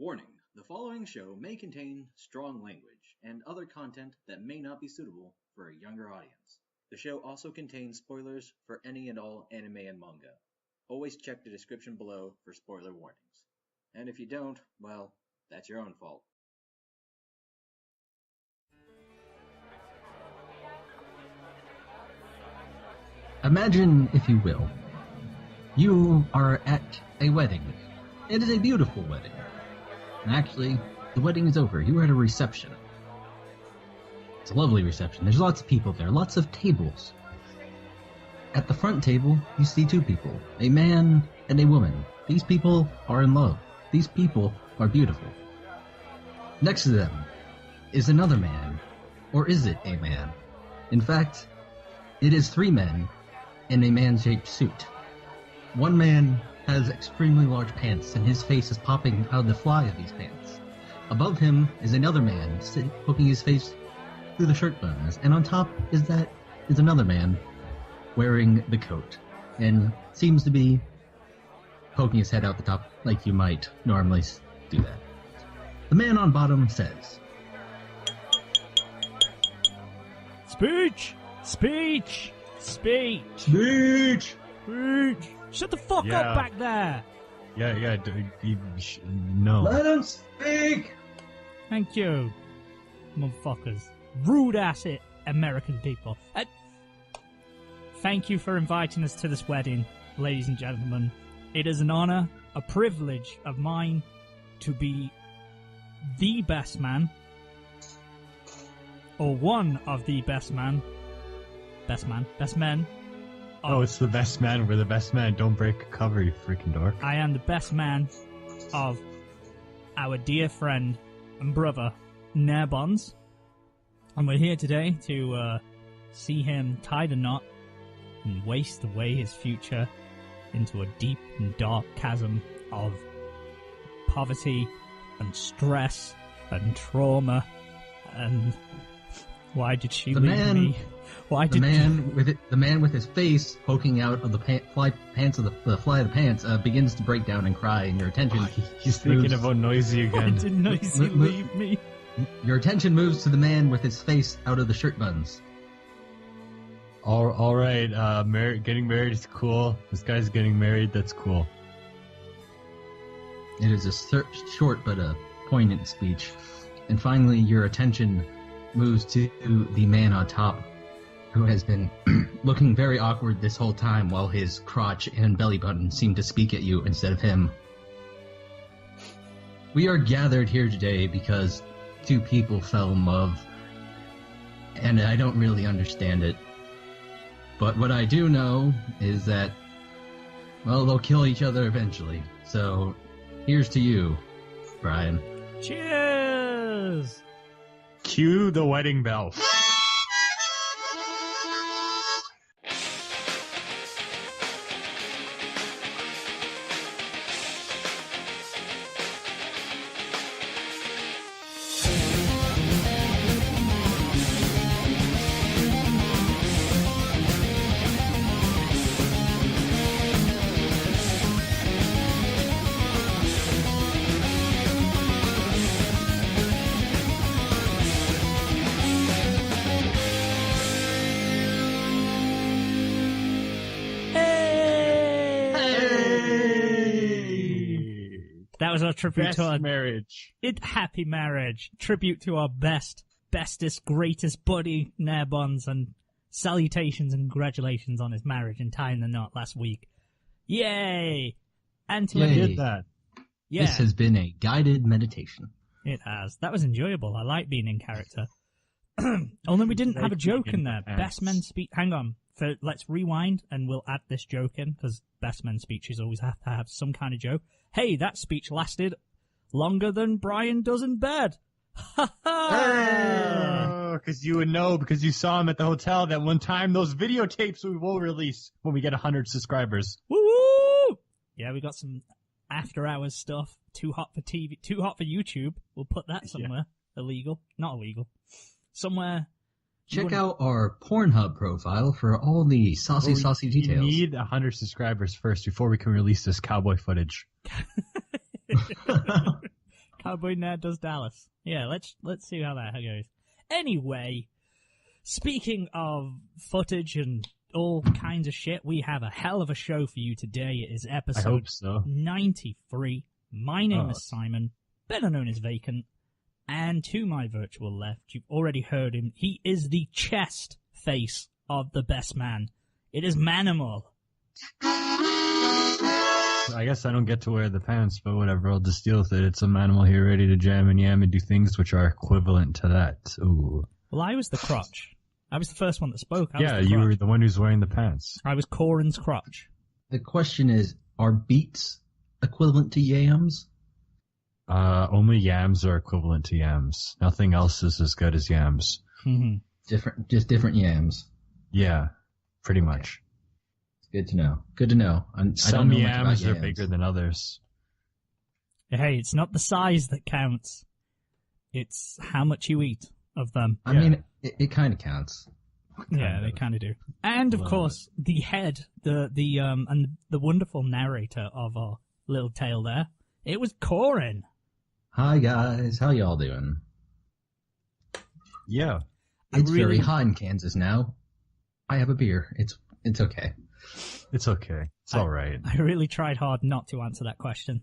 Warning: the following show may contain strong language and other content that may not be suitable for a younger audience. The show also contains spoilers for any and all anime and manga. Always check the description below for spoiler warnings. And if you don't, well, that's your own fault. Imagine, if you will, you are at a wedding. It is a beautiful wedding. And actually, the wedding is over. You are at a reception. It's a lovely reception. There's lots of people there, lots of tables. At the front table, you see two people, a man and a woman. These people are in love. These people are beautiful. Next to them is another man. Or is it a man? In fact, it is three men in a man-shaped suit. One man has extremely large pants, and his face is popping out of the fly of these pants. Above him is another man poking his face through the shirt buttons, and on top is another man wearing the coat, and seems to be poking his head out the top like you might normally do that. The man on bottom says, Speech! Speech! Speech! Speech! Speech! Shut the fuck up back there! No. Let him speak! Thank you, motherfuckers. Rude ass American people. Thank you for inviting us to this wedding, ladies and gentlemen. It is an honor, a privilege of mine to be the best man, or one of the best men. Oh, it's the best man. We're the best man. Don't break a cover, you freaking dork. I am the best man of our dear friend and brother, Narebons. And we're here today to see him tie the knot and waste away his future into a deep and dark chasm of poverty and stress and trauma. And why did she leave me? Why did the man with his face poking out of the fly of the pants begins to break down and cry, and your attention he's thinking about Noisy again. Why did Noisy leave me? Your attention moves to the man with his face out of the shirt buttons. All right, getting married is cool. This guy's getting married. That's cool. It is a short but a poignant speech, and finally, your attention moves to the man on top, who has been looking very awkward this whole time while his crotch and belly button seem to speak at you instead of him. We are gathered here today because two people fell in love, and I don't really understand it. But what I do know is that, well, they'll kill each other eventually. So, here's to you, Brian. Cheers! Cue the wedding bell. That was our tribute best to our marriage. Happy marriage. Tribute to our bestest, greatest buddy, Narebons, and salutations and congratulations on his marriage and tying the knot last week. Yay! And to Yay. Did that. Yeah. This has been a guided meditation. It has. That was enjoyable. I like being in character. Only we didn't have a joke in there. Best men speak. Hang on. Let's rewind and we'll add this joke in, because best men speeches always have to have some kind of joke. Hey, that speech lasted longer than Brian does in bed. Ha ha! Because you would know, because you saw him at the hotel that one time. Those videotapes we will release when we get 100 subscribers. Woo woo! Yeah, we got some after hours stuff. Too hot for TV, too hot for YouTube. We'll put that somewhere. Yeah. Illegal. Not illegal. Somewhere. Check out our Pornhub profile for all the saucy details. We need 100 subscribers first before we can release this cowboy footage. Cowboy Nerd does Dallas. Yeah, let's see how that goes. Anyway, speaking of footage and all kinds of shit, we have a hell of a show for you today. It is episode I hope so. 93. My name is Simon, better known as Vacant, and to my virtual left, you've already heard him. He is the chest face of the best man. It is Manimal. I guess I don't get to wear the pants, but whatever, I'll just deal with it. It's a Manimal here ready to jam and yam and do things which are equivalent to that. Ooh. Well, I was the crotch. I was the first one that spoke. Yeah, you were the one who's wearing the pants. I was Coryn's crotch. The question is, are beets equivalent to yams? Only yams are equivalent to yams. Nothing else is as good as yams. Mm-hmm. Just different yams. Yeah, pretty much. Good to know. Good to know. Some yams are bigger than others. Hey, it's not the size that counts. It's how much you eat of them. I mean, it kind of counts. Yeah, they kind of do. And of course, the head, and the wonderful narrator of our little tale there, it was Coryn. Hi guys, how y'all doing? Yeah, it's very hot in Kansas now. I have a beer. It's okay. It's okay. It's all right. I really tried hard not to answer that question.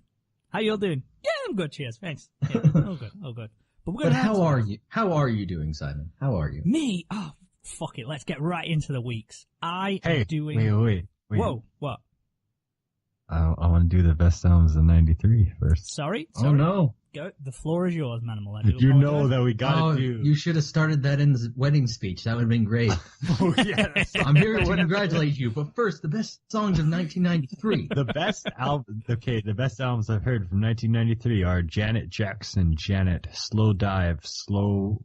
How y'all doing? Yeah, I'm good. Cheers. Thanks. Yeah, all good. All good. But how are you? How are you doing, Simon? How are you? Me? Oh, fuck it. Let's get right into the weeks. Am doing. Wait. Whoa, what? I want to do the best albums of '93 first. Sorry. Oh no. Go. The floor is yours, Manimal. Did you know that we gotta do? You should have started that in the wedding speech. That would have been great. Oh yeah. I'm here to congratulate you, but first, the best songs of 1993. The best album. Okay, the best albums I've heard from 1993 are Janet Jackson, Janet, Slow Dive, Slow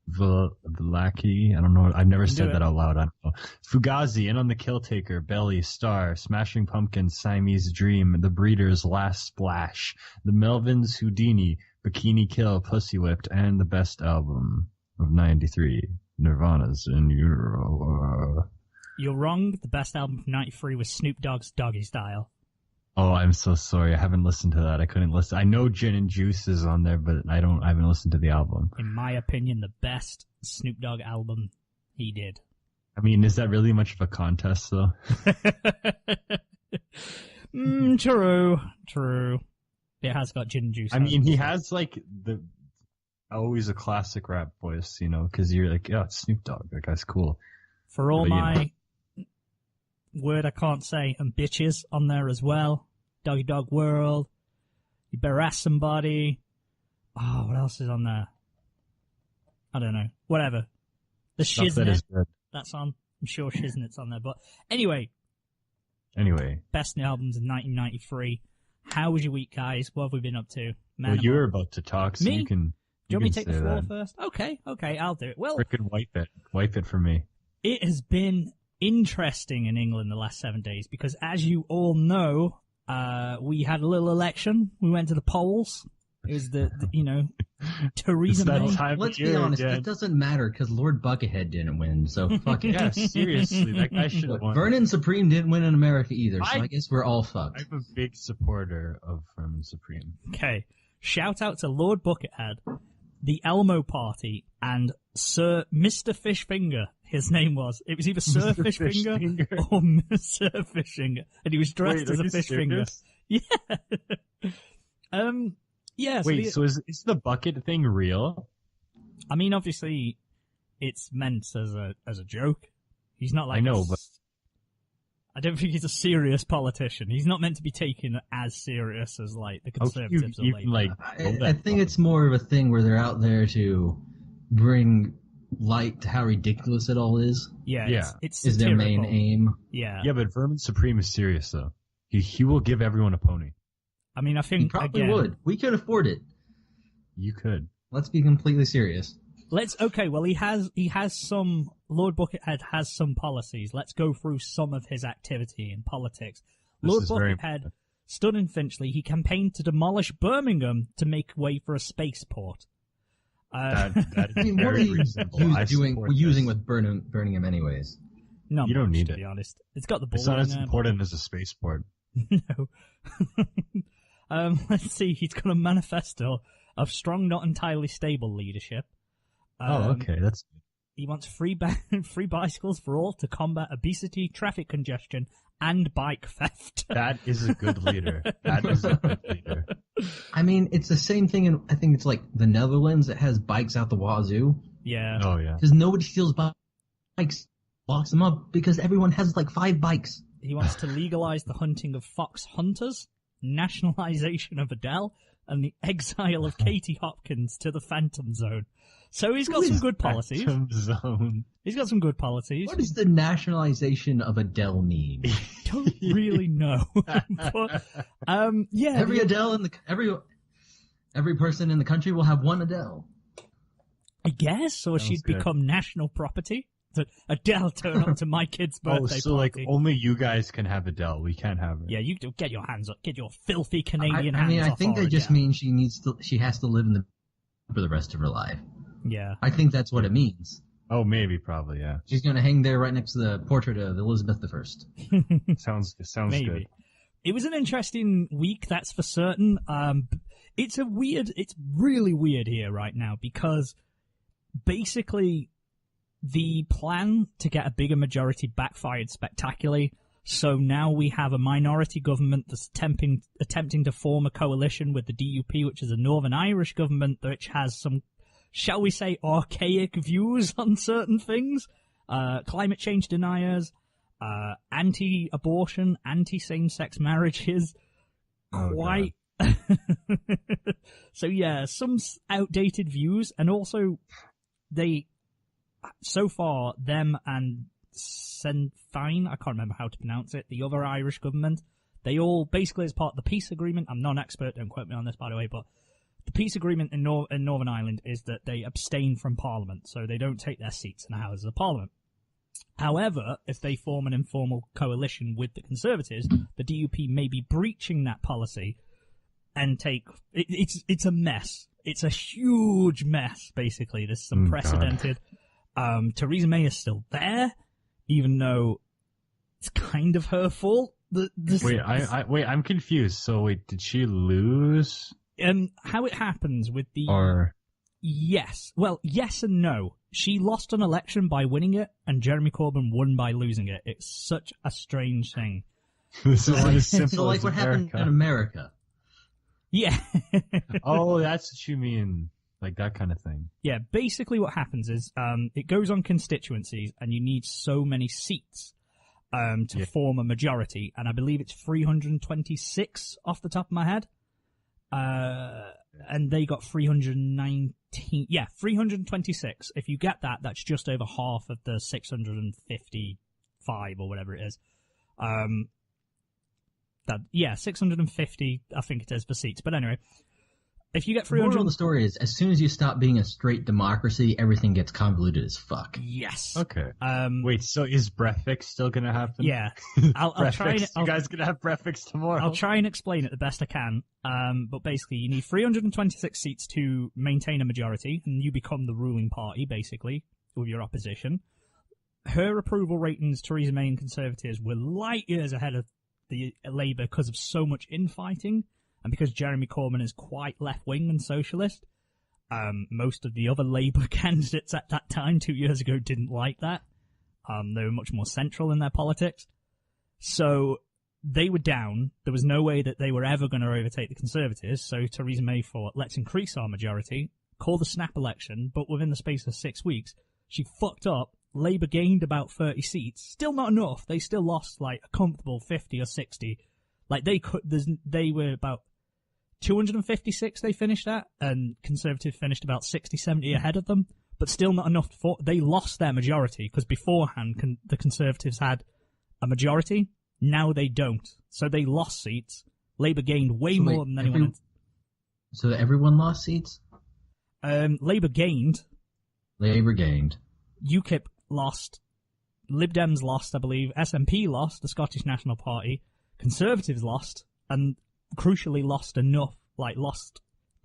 Vlaki. I don't know. I've never said that out loud. I don't know. Fugazi, In on the Kill Taker, Belly, Star, Smashing Pumpkins, Siamese Dream, The Breeders, Last Splash, The Melvins, Houdini, Bikini Kill, Pussy Whipped, and the best album of '93, Nirvana's In Utero. You're wrong. The best album from '93 was Snoop Dogg's Doggy Style. Oh, I'm so sorry. I haven't listened to that. I couldn't listen. I know Gin and Juice is on there, but I haven't listened to the album. In my opinion, the best Snoop Dogg album he did. I mean, is that really much of a contest, though? True. It has got Gin and Juice. I mean, he has, like, always a classic rap voice, you know, because you're like, yeah, it's Snoop Dogg. That guy's cool. For all my word I can't say, and bitches on there as well. Doggy Dog World. You Better Ask Somebody. Oh, what else is on there? I don't know. Whatever. The Shiznit. That's on. I'm sure Shiznit's on there. But anyway. Best new albums in 1993. How was your week, guys? What have we been up to? Well, you were about to talk, so you can. Do you want me to take the floor first? Okay, I'll do it. Well, frickin' wipe it for me. It has been interesting in England the last 7 days because, as you all know, we had a little election. We went to the polls. It was the Theresa May. Let's be honest, it doesn't matter because Lord Buckethead didn't win, so fuck it. Yeah, seriously, that guy should have won. Vernon Supreme didn't win in America either, so I guess we're all fucked. I'm a big supporter of Vernon Supreme. Okay, shout out to Lord Buckethead, the Elmo Party, and Sir Mr. Fishfinger. His name was. It was either Sir Fishfinger or Sir Fishfinger, and he was dressed as a fish finger. Yeah. Yeah. So is the bucket thing real? I mean, obviously, it's meant as a joke. He's not like. I know, but I don't think he's a serious politician. He's not meant to be taken as serious as like the Conservatives or Labour. I think it's more of a thing where they're out there to bring light to how ridiculous it all is. Yeah. It's is their main aim. Yeah. Yeah, but Vermin Supreme is serious though. He will give everyone a pony. I mean, I think he probably would. We could afford it. You could. Let's be completely serious. Well, he has some. Lord Buckethead has some policies. Let's go through some of his activity in politics. Lord Buckethead stood in Finchley. He campaigned to demolish Birmingham to make way for a spaceport. That is I mean, what are you using with Birmingham anyways? No, you don't need to it. be honest. It's got the ball. It's not as there, important as a spaceport. No. Let's see. He's got a manifesto. of strong, not entirely stable leadership. Okay, that's He wants free bicycles for all to combat obesity, traffic congestion, and bike theft. that is a good leader. That is a good leader. I mean, it's the same thing in, I think it's like the Netherlands that has bikes out the wazoo. Yeah. Oh yeah. Because nobody steals bikes, locks them up, because everyone has like 5 bikes. He wants to legalize the hunting of fox hunters, nationalization of Adele, and the exile of Katie Hopkins to the Phantom Zone. So he's got some good policies. Phantom Zone. He's got some good policies. What does the nationalization of Adele mean? Don't really know. But, yeah. Every Adele in the every person in the country will have one Adele. I guess, or she'd become national property. So Adele turn up to my kid's birthday so party. like only you guys can have Adele. We can't have her. Yeah, you do get your hands up. Get your filthy Canadian hands I mean, I off think our that just Adele. means she has to live in the for the rest of her life. Yeah. I think that's what it means. Oh, maybe, probably, yeah. She's going to hang there right next to the portrait of Elizabeth I. Sounds Maybe. good. It was an interesting week, that's for certain. It's really weird here right now because basically the plan to get a bigger majority backfired spectacularly. So now we have a minority government that's attempting to form a coalition with the DUP, which is a Northern Irish government, which has some, shall we say, archaic views on certain things. Climate change deniers, anti-abortion, anti-same-sex marriages. Quite. So yeah, some outdated views, and also so far, them and Sinn Féin, I can't remember how to pronounce it, the other Irish government, they all, basically as part of the peace agreement, I'm not an expert, don't quote me on this by the way, but the peace agreement in Northern Ireland is that they abstain from Parliament, so they don't take their seats in the Houses of Parliament. However, if they form an informal coalition with the Conservatives, the DUP may be breaching that policy and it's a mess. It's a huge mess, basically. This is unprecedented. Theresa May is still there, even though it's kind of her fault. Wait, I'm confused. So wait, did she lose? How it happens with the... Or... Yes. Well, yes and no. She lost an election by winning it, and Jeremy Corbyn won by losing it. It's such a strange thing. This is as simple so like as what America. happened in America. Yeah. Oh, that's what you mean. Like that kind of thing. Yeah, basically what happens is it goes on constituencies, and you need so many seats to form a majority, and I believe it's 326 off the top of my head. And they got 319. Yeah, 326. If you get that, that's just over half of the 655 or whatever it is. 650, I think it is, for seats. But anyway, if you get 300... The moral of the story is, as soon as you stop being a straight democracy, everything gets convoluted as fuck. Yes. Okay. Wait, so is Brexit still gonna happen? Yeah. I'll try and... You guys gonna have Brexit tomorrow? I'll try and explain it the best I can. But basically, you need 326 seats to maintain a majority, and you become the ruling party, basically, with your opposition. Her approval ratings, Theresa May and Conservatives, were light years ahead of the Labour because of so much infighting, and because Jeremy Corbyn is quite left-wing and socialist. Most of the other Labour candidates at that time, 2 years ago, didn't like that. They were much more central in their politics. So they were down. There was no way that they were ever going to overtake the Conservatives. So Theresa May thought, let's increase our majority, call the snap election, but within the space of 6 weeks, she fucked up. Labour gained about 30 seats. Still not enough. They still lost like a comfortable 50 or 60. Like they were about 256 they finished at, and Conservative finished about 60, 70 ahead of them, but still not enough they lost their majority, because beforehand the Conservatives had a majority, now they don't. So they lost seats. Labour gained way more than anyone else. So everyone lost seats? Labour gained. Labour gained. UKIP lost. Lib Dems lost, I believe. SNP lost, the Scottish National Party. Conservatives lost, and crucially lost the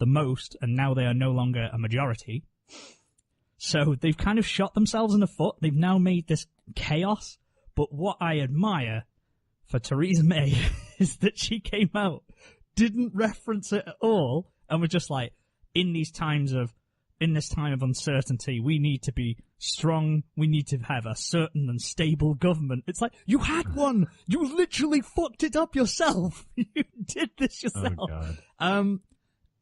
most, and now they are no longer a majority. So they've kind of shot themselves in the foot. They've now made this chaos. But what I admire for Theresa May is that she came out, didn't reference it at all, and was just like, in this time of uncertainty, we need to be strong. We need to have a certain and stable government. It's like, you had one. You literally fucked it up yourself. You did this yourself. Oh God.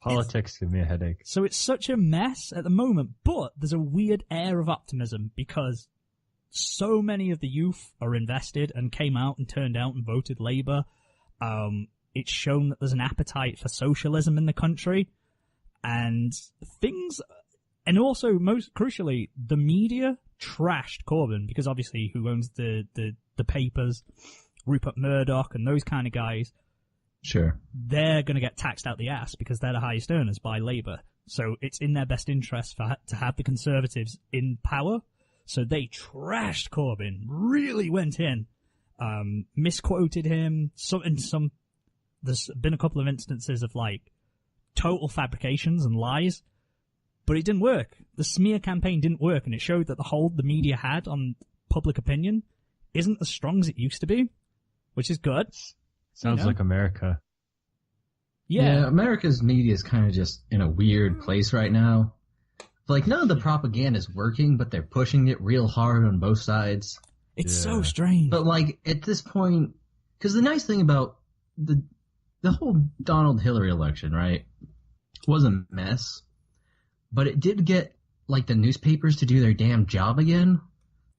Politics give me a headache. So it's such a mess at the moment, but there's a weird air of optimism because so many of the youth are invested and came out and turned out and voted Labour. It's shown that there's an appetite for socialism in the country, and also most crucially, the media trashed Corbyn because obviously who owns the papers, Rupert Murdoch and those kind of guys. Sure. They're going to get taxed out the ass because they're the highest earners by Labour. So it's in their best interest to have the Conservatives in power. So they trashed Corbyn, really went in, misquoted him. There's been a couple of instances of like total fabrications and lies, but it didn't work. The smear campaign didn't work, and it showed that the hold the media had on public opinion isn't as strong as it used to be, which is good. Sounds like America. Yeah, America's media is kind of just in a weird place right now. Like, none of the propaganda is working, but they're pushing it real hard on both sides. It's so strange. But, like, at this point, because the nice thing about the whole Donald-Hillary election, right, was a mess, but it did get, like, the newspapers to do their damn job again.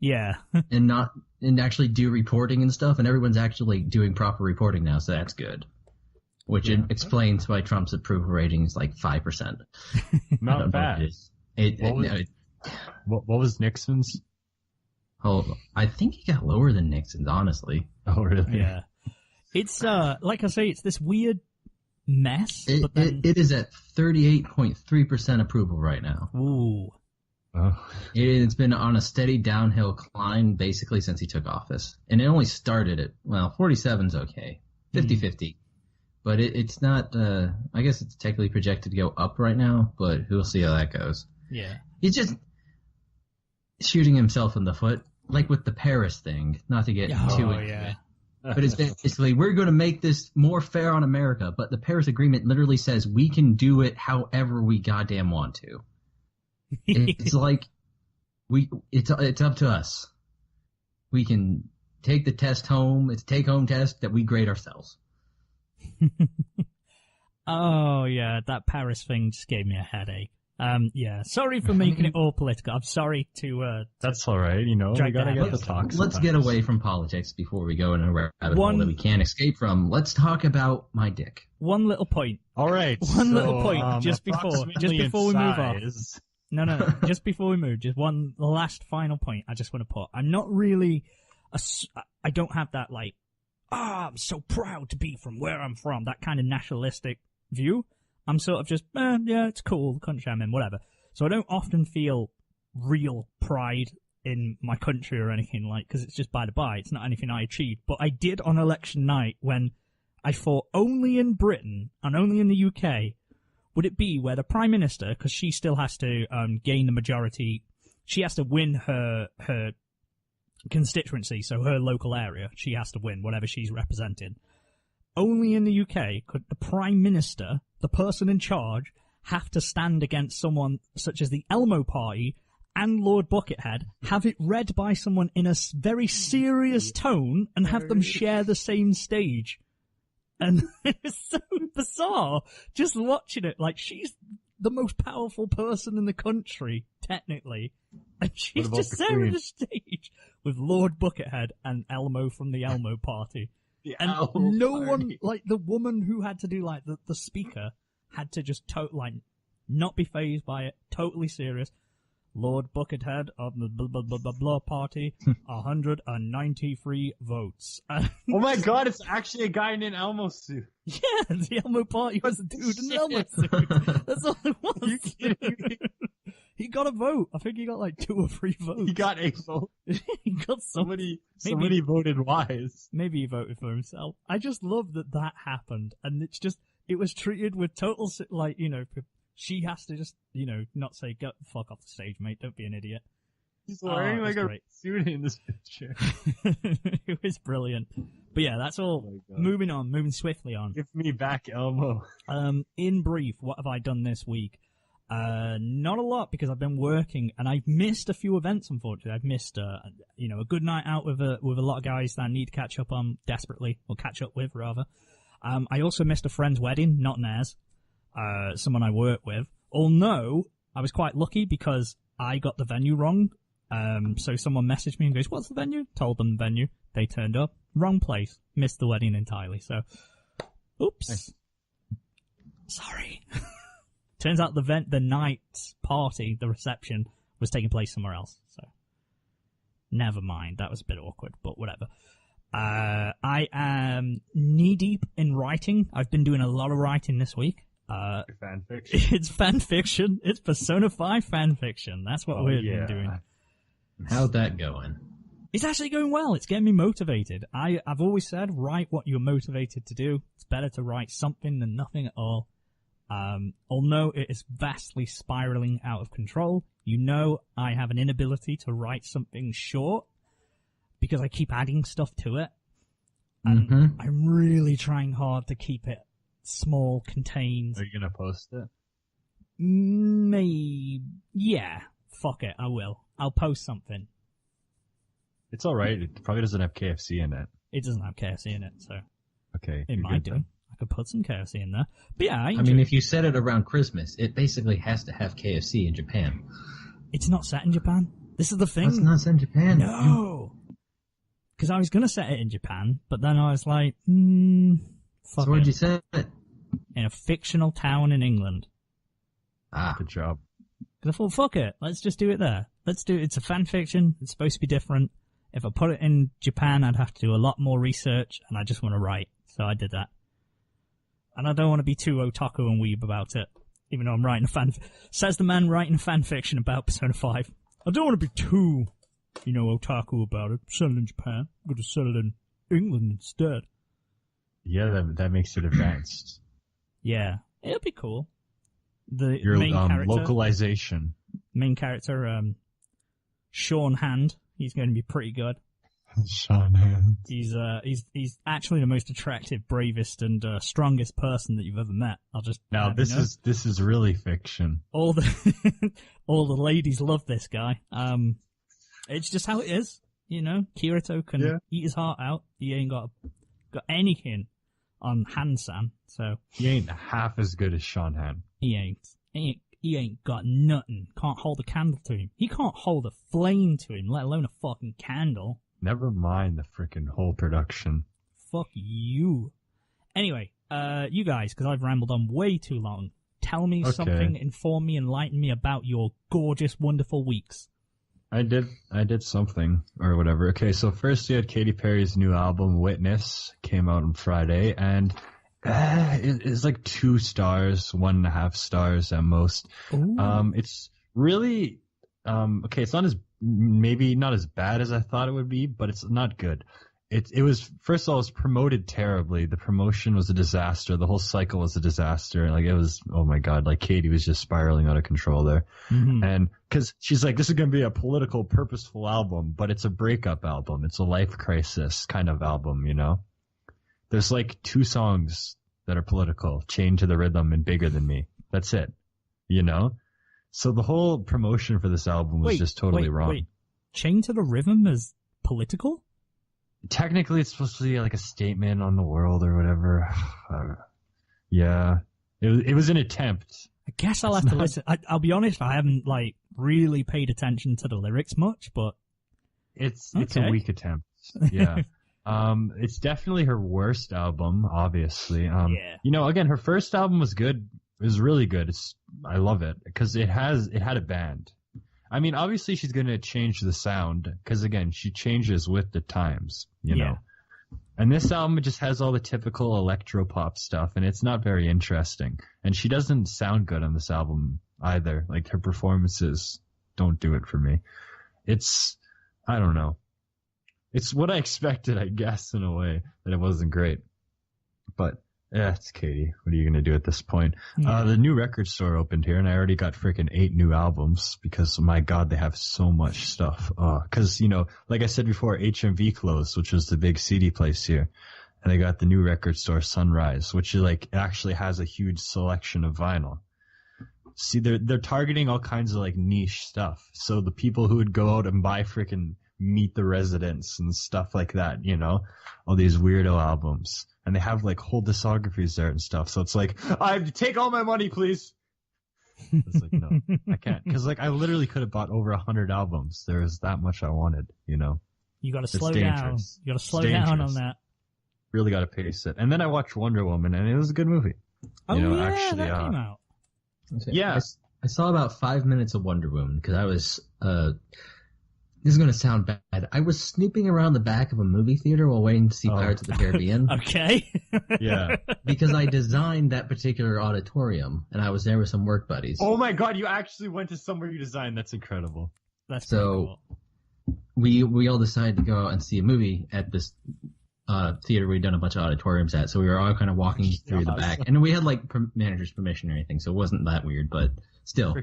Yeah. and actually do reporting and stuff, and everyone's actually doing proper reporting now, so that's good. Which explains why Trump's approval rating is like 5%. Not bad. What was Nixon's? Oh, I think he got lower than Nixon's, honestly. Oh, really? Yeah. It's, like I say, it's this weird mess. It is at 38.3% approval right now. Ooh. Oh. It's been on a steady downhill climb basically since he took office. And it only started at, 47's okay. 50-50. But it's not, I guess it's technically projected to go up right now, but we'll see how that goes. Yeah. He's just shooting himself in the foot, like with the Paris thing, not to get too into it. But it's basically, we're going to make this more fair on America, but the Paris Agreement literally says we can do it however we goddamn want to. It's like, it's up to us. We can take the test home, it's a take-home test that we grade ourselves. Oh, yeah, that Paris thing just gave me a headache. Yeah, sorry for making it all political. I'm sorry to That's all right, we gotta get the talk. Let's get away from politics before we go in a rabbit hole that we can't escape from. Let's talk about my dick. One little point. All right. Little point, just before we move on. No, just before we move, just one last final point I just want to put. I'm not really, I don't have that like, I'm so proud to be from where I'm from, that kind of nationalistic view. I'm sort of just, yeah, it's cool, the country I'm in, whatever. So I don't often feel real pride in my country or anything like, because it's just by the by, it's not anything I achieved. But I did on election night when I thought only in Britain and only in the UK would it be where the Prime Minister, because she still has to gain the majority, she has to win her constituency, so her local area, she has to win whatever she's represented. Only in the UK could the Prime Minister, the person in charge, have to stand against someone such as the Elmo Party and Lord Buckethead, have it read by someone in a very serious tone, and have them share the same stage. And it was so bizarre just watching it. Like, she's the most powerful person in the country, technically. And she's just there on the stage with Lord Buckethead and Elmo from the Elmo Party. One, like, the woman who had to do, like, the speaker had to just, not be fazed by it, totally serious. Lord Buckethead of the blah, blah, blah, blah, blah party, 193 votes. Oh my god, it's actually a guy in an Elmo suit. Yeah, the Elmo Party was a dude in an Elmo suit. That's all it was. You kidding? He got a vote. I think he got like 2 or 3 votes. He got a vote. He got somebody voted wise. Maybe he voted for himself. I just love that happened. And it was treated with total, like, she has to just, not say, "Go fuck off the stage, mate. Don't be an idiot." He's wearing like a suit in this picture. It was brilliant. But yeah, that's all. Moving swiftly on. Give me back Elmo. In brief, what have I done this week? Not a lot because I've been working and I've missed a few events. Unfortunately, I've missed a good night out with a lot of guys that I need to catch up on desperately, or catch up with rather. I also missed a friend's wedding, not theirs. Someone I work with. Although I was quite lucky because I got the venue wrong. So someone messaged me and goes, "What's the venue?" Told them the venue. They turned up, wrong place, missed the wedding entirely. So, oops, Nice. Sorry. Turns out the night's party, the reception, was taking place somewhere else. So, never mind. That was a bit awkward, but whatever. I am knee deep in writing. I've been doing a lot of writing this week. Fan fiction. It's fan fiction. It's Persona 5 fan fiction. That's what we've been doing. How'd that going? It's actually going well. It's getting me motivated. I've always said, write what you're motivated to do. It's better to write something than nothing at all. Although it is vastly spiraling out of control, I have an inability to write something short because I keep adding stuff to it. And I'm really trying hard to keep it small, contained. Are you going to post it? Maybe. Yeah. Fuck it. I will. I'll post something. It's alright. It probably doesn't have KFC in it. It doesn't have KFC in it, so. Okay. It might do. Then. I could put some KFC in there. But yeah, I mean, if you set it around Christmas, it basically has to have KFC in Japan. It's not set in Japan. This is the thing. It's not set in Japan. No. Because I was going to set it in Japan, but then I was like, fuck So where'd it. you set it? In a fictional town in England. Good job. Because I thought, fuck it, let's just do it there. Let's do it. It's a fan fiction. It's supposed to be different. If I put it in Japan, I'd have to do a lot more research, and I just want to write. So I did that. And I don't want to be too otaku and weeb about it, even though I'm writing says the man writing fan fiction about Persona 5. I don't want to be too, otaku about it. Sell it in Japan. I'm going to sell it in England instead. Yeah, that makes it advanced. Yeah, it'll be cool. The Your main character, localization. Sean Hand. He's going to be pretty good. Sean Hand. He's actually the most attractive, bravest, and strongest person that you've ever met. This is really fiction. All the ladies love this guy. It's just how it is, Kirito can eat his heart out. He ain't got anything on Han-san, so He ain't half as good as Sean Han. he ain't got nothing. Can't hold a candle to him. He can't hold a flame to him, let alone a fucking candle. Never mind the freaking whole production. Fuck you. Anyway, you guys, because I've rambled on way too long, tell me something, inform me, enlighten me about your gorgeous, wonderful weeks. I did something, or whatever. Okay, so first we had Katy Perry's new album, Witness, came out on Friday, and it's like 2 stars, 1.5 stars at most. Ooh. It's really, okay, it's maybe not as bad as I thought it would be, but it's not good. It was, first of all, it was promoted terribly. The promotion was a disaster. The whole cycle was a disaster. Like, it was, oh my God, like Katy was just spiraling out of control there. Mm-hmm. And cause she's like, this is going to be a political, purposeful album, but it's a breakup album. It's a life crisis kind of album, There's like 2 songs that are political, Chained to the Rhythm and Bigger Than Me. That's it, So the whole promotion for this album was just totally wrong. Wait, Chained to the Rhythm is political? Technically, it's supposed to be like a statement on the world or whatever. Yeah. It was an attempt. I guess I'll have to listen. I'll be honest, I haven't really paid attention to the lyrics much, but it's a weak attempt. Yeah. It's definitely her worst album, obviously. Again, her first album was good. It was really good. I love it because it had a band. I mean, obviously she's going to change the sound because, again, she changes with the times, you know. And this album just has all the typical electro-pop stuff, and it's not very interesting. And she doesn't sound good on this album either. Like, her performances don't do it for me. I don't know. It's what I expected, I guess, in a way, that it wasn't great. But, it's Katy. What are you going to do at this point? Yeah. The new record store opened here, and I already got freaking 8 new albums because, my God, they have so much stuff. Because, like I said before, HMV closed, which was the big CD place here. And they got the new record store, Sunrise, which actually has a huge selection of vinyl. See, they're targeting all kinds of like niche stuff. So the people who would go out and buy freaking Meet the Residents and stuff like that, you know, all these weirdo albums, and they have like whole discographies there and stuff. So it's like, I take all my money, please. It's like, no, I can't, because like I literally could have bought over 100 albums. There was that much I wanted, you know. You got to slow down. You got to slow down on that. Really got to pace it. And then I watched Wonder Woman, and it was a good movie. Oh, you know, yeah, actually, that came out. Yeah. I saw about 5 minutes of Wonder Woman because I was, this is going to sound bad. I was snooping around the back of a movie theater while waiting to see Pirates of the Caribbean. Okay. Yeah. Because I designed that particular auditorium, and I was there with some work buddies. Oh my god, you actually went to somewhere you designed. That's incredible. That's so cool. we all decided to go out and see a movie at this theater we'd done a bunch of auditoriums at, so we were all kind of walking through the back, and we had like manager's permission or anything, so it wasn't that weird, but still.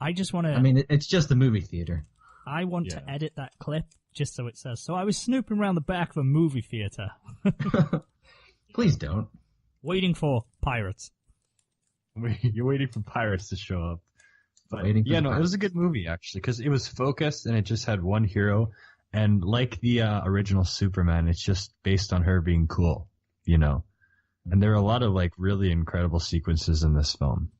I just want to. I mean, it's just a movie theater. I want to edit that clip just so it says. So I was snooping around the back of a movie theater. Please don't. Waiting for pirates. You're waiting for pirates to show up. But Waiting for it pirates. was a good movie actually because it was focused and it just had one hero. And like the original Superman, it's just based on her being cool, you know. And there are a lot of like really incredible sequences in this film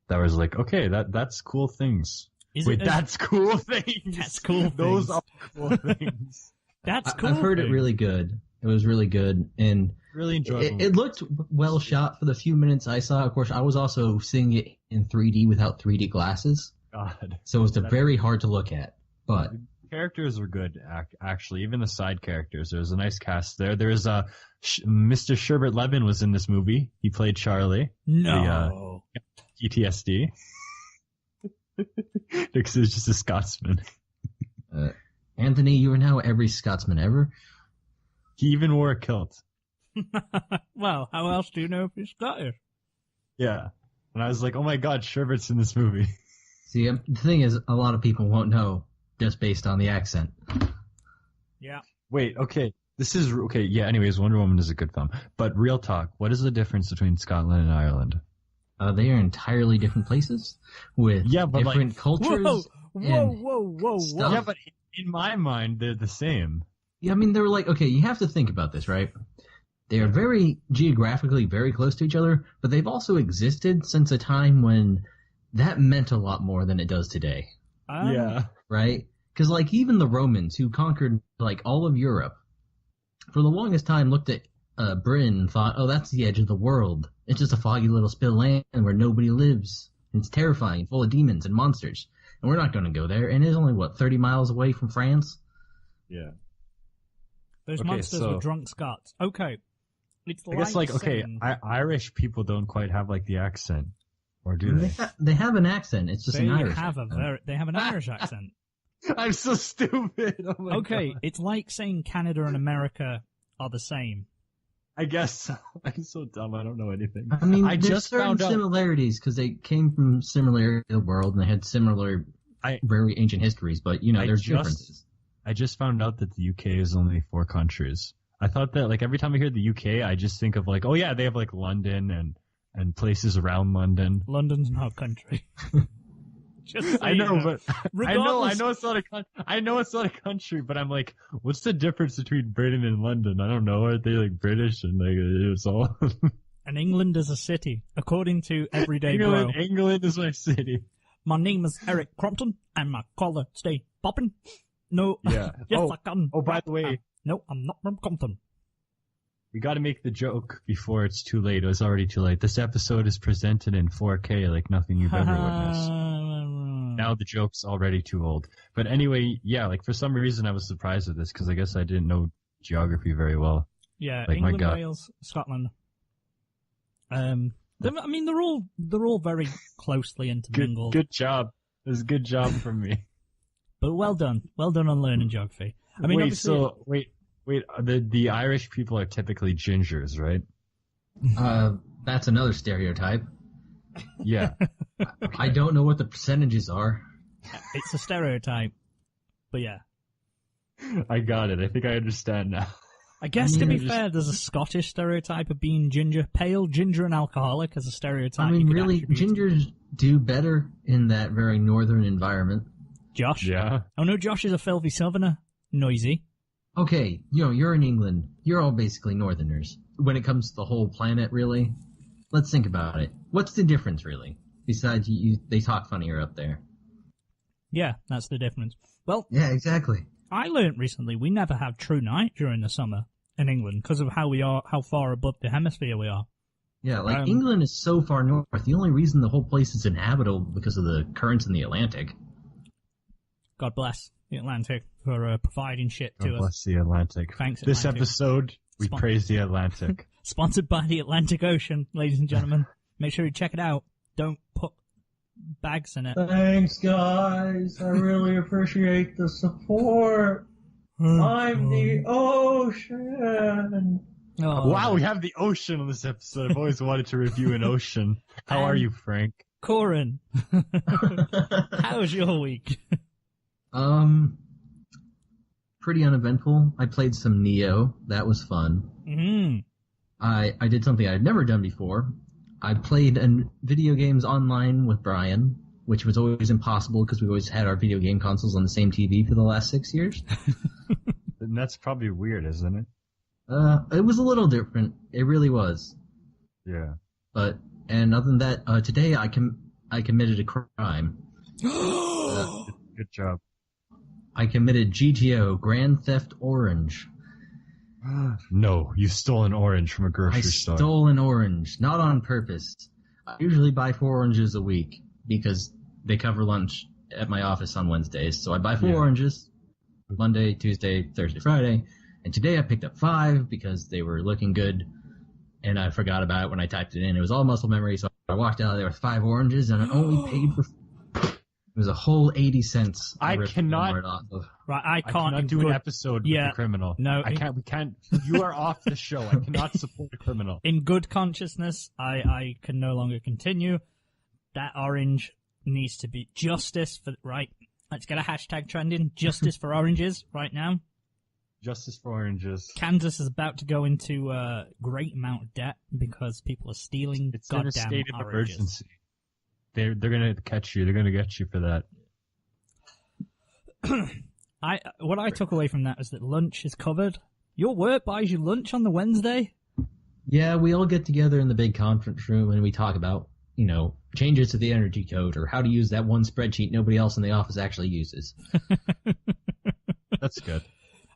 that was like, okay, that's cool things. That's cool things. That's cool things. Those are cool things. That's cool. I've heard it really good. It was really good, and really enjoyable. It looked well shot for the few minutes I saw. Of course, I was also seeing it in 3D without 3D glasses. God. So it was very hard to look at, but. Characters were good, actually. Even the side characters. There was a nice cast there. There was Mr. Sherbert Levin was in this movie. He played Charlie. No. The PTSD. Because he was just a Scotsman. Anthony, you are now every Scotsman ever. He even wore a kilt. Well, how else do you know if he's Scottish? Yeah. And I was like, oh my god, Sherbert's in this movie. See, the thing is, a lot of people won't know just based on the accent. Yeah. Wait, okay. Yeah, anyways, Wonder Woman is a good film. But real talk, what is the difference between Scotland and Ireland? They are entirely different places with different cultures. Whoa. Yeah, but in my mind, they're the same. Yeah, I mean, they were like, okay, you have to think about this, right? They are very geographically very close to each other, but they've also existed since a time when that meant a lot more than it does today. Yeah. Right? Because, like, even the Romans who conquered, like, all of Europe, for the longest time looked at Britain and thought, oh, that's the edge of the world. It's just a foggy little spit of land where nobody lives. It's terrifying, full of demons and monsters. And we're not going to go there. And it's only, 30 miles away from France? Yeah. Those monsters were drunk Scots. Okay. I guess, Irish people don't quite have, like, the accent. Or do they? They have an accent. It's just an Irish accent. They have an Irish accent. I'm so stupid. Oh my God. It's like saying Canada and America are the same. I guess so. I'm so dumb. I don't know anything. I mean, there's certain similarities because they came from similar areas of the world and they had similar, very ancient histories. But there's differences. I just found out that the UK is only 4 countries. I thought that every time I hear the UK, I just think of oh yeah, they have London and places around London. London's not a country. I know, but I know it's not a country, but I'm like, what's the difference between Britain and London? I don't know. Are they British and it's all? And England is a city, according to Everyday Bro. England is my city. My name is Eric Crompton, and my collar stay popping. No, yeah. Yes, I can. Oh, by the way, no, I'm not from Compton. We got to make the joke before it's too late. It was already too late. This episode is presented in 4K like nothing you've ever witnessed. Now the joke's already too old. But anyway, yeah, for some reason I was surprised with this because I guess I didn't know geography very well. Yeah, England, Wales, Scotland. They're all very closely intermingled. Good job. It was a good job from me. But well done on learning geography. I mean, Wait, the Irish people are typically gingers, right? That's another stereotype. Yeah. Okay. I don't know what the percentages are. It's a stereotype, but yeah. I got it. I think I understand now. I guess, to be fair, there's a Scottish stereotype of being ginger. Pale, ginger, and alcoholic as a stereotype. I mean, really, gingers do better in that very northern environment. Josh? Yeah. Oh no, Josh is a filthy southerner. Noisy. Okay, you're in England. You're all basically northerners. When it comes to the whole planet, really, let's think about it. What's the difference, really? Besides, they talk funnier up there. Yeah, that's the difference. Well, yeah, exactly. I learnt recently we never have true night during the summer in England because of how far above the hemisphere we are. Yeah, England is so far north. The only reason the whole place is inhabitable because of the currents in the Atlantic. God bless the Atlantic for providing shit to us. God bless the Atlantic. Thanks, This Atlantic. episode, we praise the Atlantic. Sponsored by the Atlantic Ocean, ladies and gentlemen. Make sure you check it out. Don't put bags in it. Thanks, guys. I really appreciate the support. I'm the ocean. Oh, Wow, we have the ocean on this episode. I've always wanted to review an ocean. How are you, Frank? Coryn, how was your week? Pretty uneventful. I played some Neo. That was fun. Mm-hmm. I did something I'd never done before. I played video games online with Brian, which was always impossible because we always had our video game consoles on the same TV for the last 6 years. And that's probably weird, isn't it? It was a little different. It really was. Yeah. And other than that, today I committed a crime. Good job. I committed GTO, Grand Theft Orange. No, you stole an orange from a grocery store. I stole an orange, not on purpose. I usually buy 4 oranges a week because they cover lunch at my office on Wednesdays. So I buy 4 oranges, Monday, Tuesday, Thursday, Friday. And today I picked up 5 because they were looking good. And I forgot about it when I typed it in. It was all muscle memory, so I walked out there with 5 oranges, and I only paid for... It was a whole 80 cents. I cannot... Right, I cannot do an episode with a criminal. No, we can't. You are off the show. I cannot support a criminal. In good consciousness, I can no longer continue. That orange needs to be justice for... Right, let's get a hashtag trending. Justice for oranges right now. Justice for oranges. Kansas is about to go into a great amount of debt because people are stealing goddamn oranges. It's in a state of emergency. They're going to catch you. They're going to get you for that. What I took away from that is that lunch is covered. Your work buys you lunch on the Wednesday? Yeah, we all get together in the big conference room and we talk about, changes to the energy code or how to use that one spreadsheet nobody else in the office actually uses. That's good.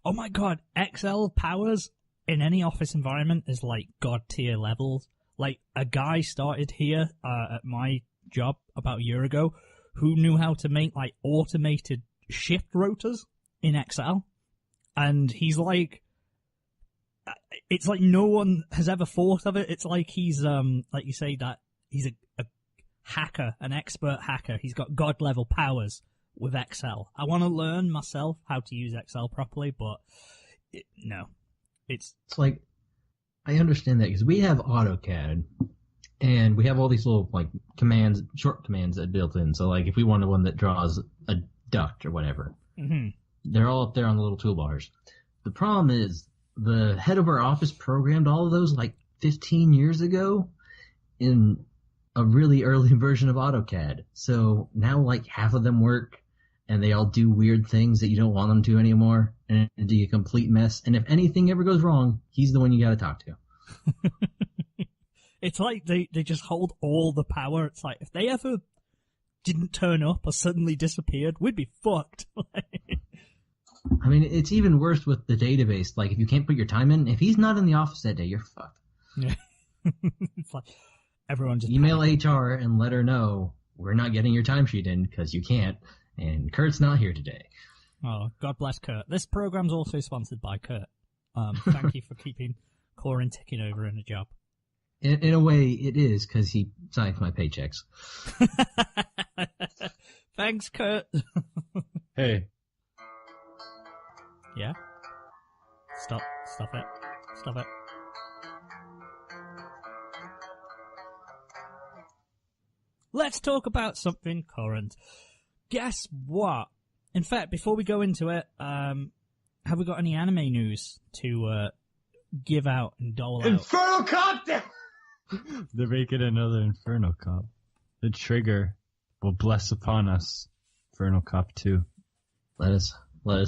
Oh my god, Excel powers in any office environment is like god tier levels. Like, a guy started here at my job about a year ago who knew how to make like automated shift rotors in Excel. And he's like, it's like no one has ever thought of it. It's like he's, like you say, that he's a hacker, an expert hacker. He's got god level powers with Excel. I want to learn myself how to use Excel properly, but no. It's like, I understand that because we have AutoCAD and we have all these little like commands, short commands that are built in. So like if we want one that draws a duct or whatever, they're all up there on the little toolbars. The problem is the head of our office programmed all of those like 15 years ago in a really early version of AutoCAD. So now like half of them work and they all do weird things that you don't want them to anymore and it'd be a complete mess. And if anything ever goes wrong, he's the one you gotta talk to. It's like they just hold all the power. It's like if they ever didn't turn up or suddenly disappeared, we'd be fucked. I mean, it's even worse with the database. Like if you can't put your time in, if he's not in the office that day, you're fucked. Yeah. It's like everyone just email HR and let her know we're not getting your timesheet in because you can't, and Kurt's not here today. Oh, God bless Kurt. This program's also sponsored by Kurt. Thank you for keeping Coryn ticking over in a job. In a way, it is because he signs my paychecks. Thanks, Kurt. Hey. Yeah? Stop it. Stop it. Let's talk about something current. Guess what? In fact, before we go into it, have we got any anime news to give out and dole out. Infernal Cop! They're making another Infernal Cop. The trigger will bless upon us. Infernal Cop 2. Let us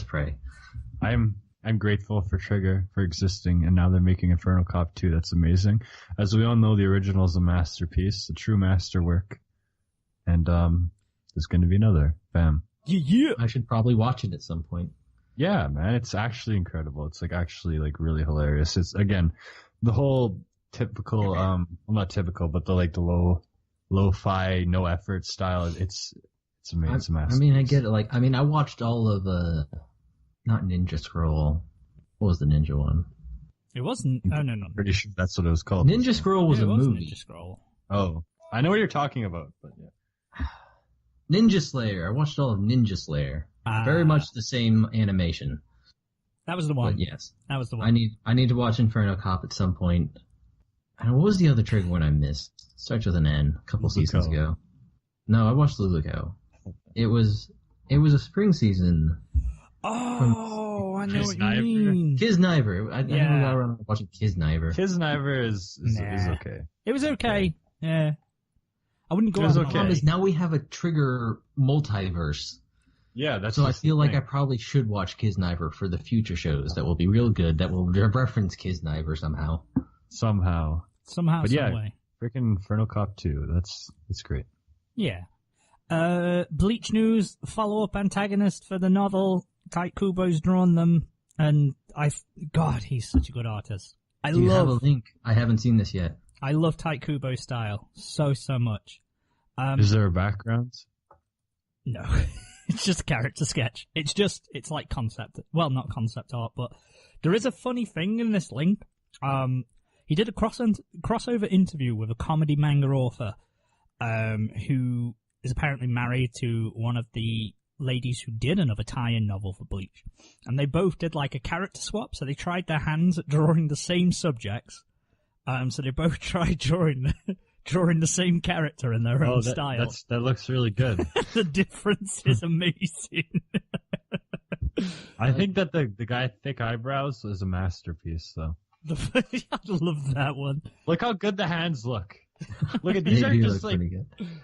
pray. I'm grateful for Trigger for existing, and now they're making Infernal Cop 2. That's amazing. As we all know, the original is a masterpiece, a true masterwork. And there's going to be another. Bam. Yeah. I should probably watch it at some point. Yeah, man, it's actually incredible. It's actually really hilarious. It's again the whole typical, well, not typical, but the lo-fi, no effort style. It's amazing. I mean, I get it. I watched all of not Ninja Scroll. What was the ninja one? It wasn't. Oh no. Pretty sure that's what it was called. Ninja Scroll was a movie. Ninja Scroll. Oh, I know what you're talking about, but yeah. Ninja Slayer. I watched all of Ninja Slayer. Very much the same animation. That was the one. But yes, that was the one. I need to watch Inferno Cop at some point. And what was the other Trigger one I missed? Starts with an N. A couple seasons ago. No, I watched Luluco. It was a spring season. Oh, I know what you mean. Kisniver. I never got around to watching Kisniver. Kisniver is okay. It was okay. Yeah. I wouldn't go on. The problem is now we have a Trigger multiverse. Yeah, that's so I feel like I probably should watch Kisniver for the future shows that will be real good, that will reference Kisniver somehow. Somehow, but some way. Freaking Infernal Cop 2. That's great. Yeah. Bleach news, follow-up antagonist for the novel. Tite Kubo's drawn them, and God, he's such a good artist. Do you have a link? I haven't seen this yet. I love Tite Kubo's style so much. Is there a background? No. It's just a character sketch. It's like concept. Well, not concept art, but there is a funny thing in this link. He did a crossover interview with a comedy manga author, who is apparently married to one of the ladies who did another tie-in novel for Bleach. And they both did a character swap, so they tried their hands at drawing the same subjects. So they both tried drawing the same character in their own style. That looks really good. The difference is amazing. I think that the guy with thick eyebrows is a masterpiece, though. I love that one. Look how good the hands look. Look at these are just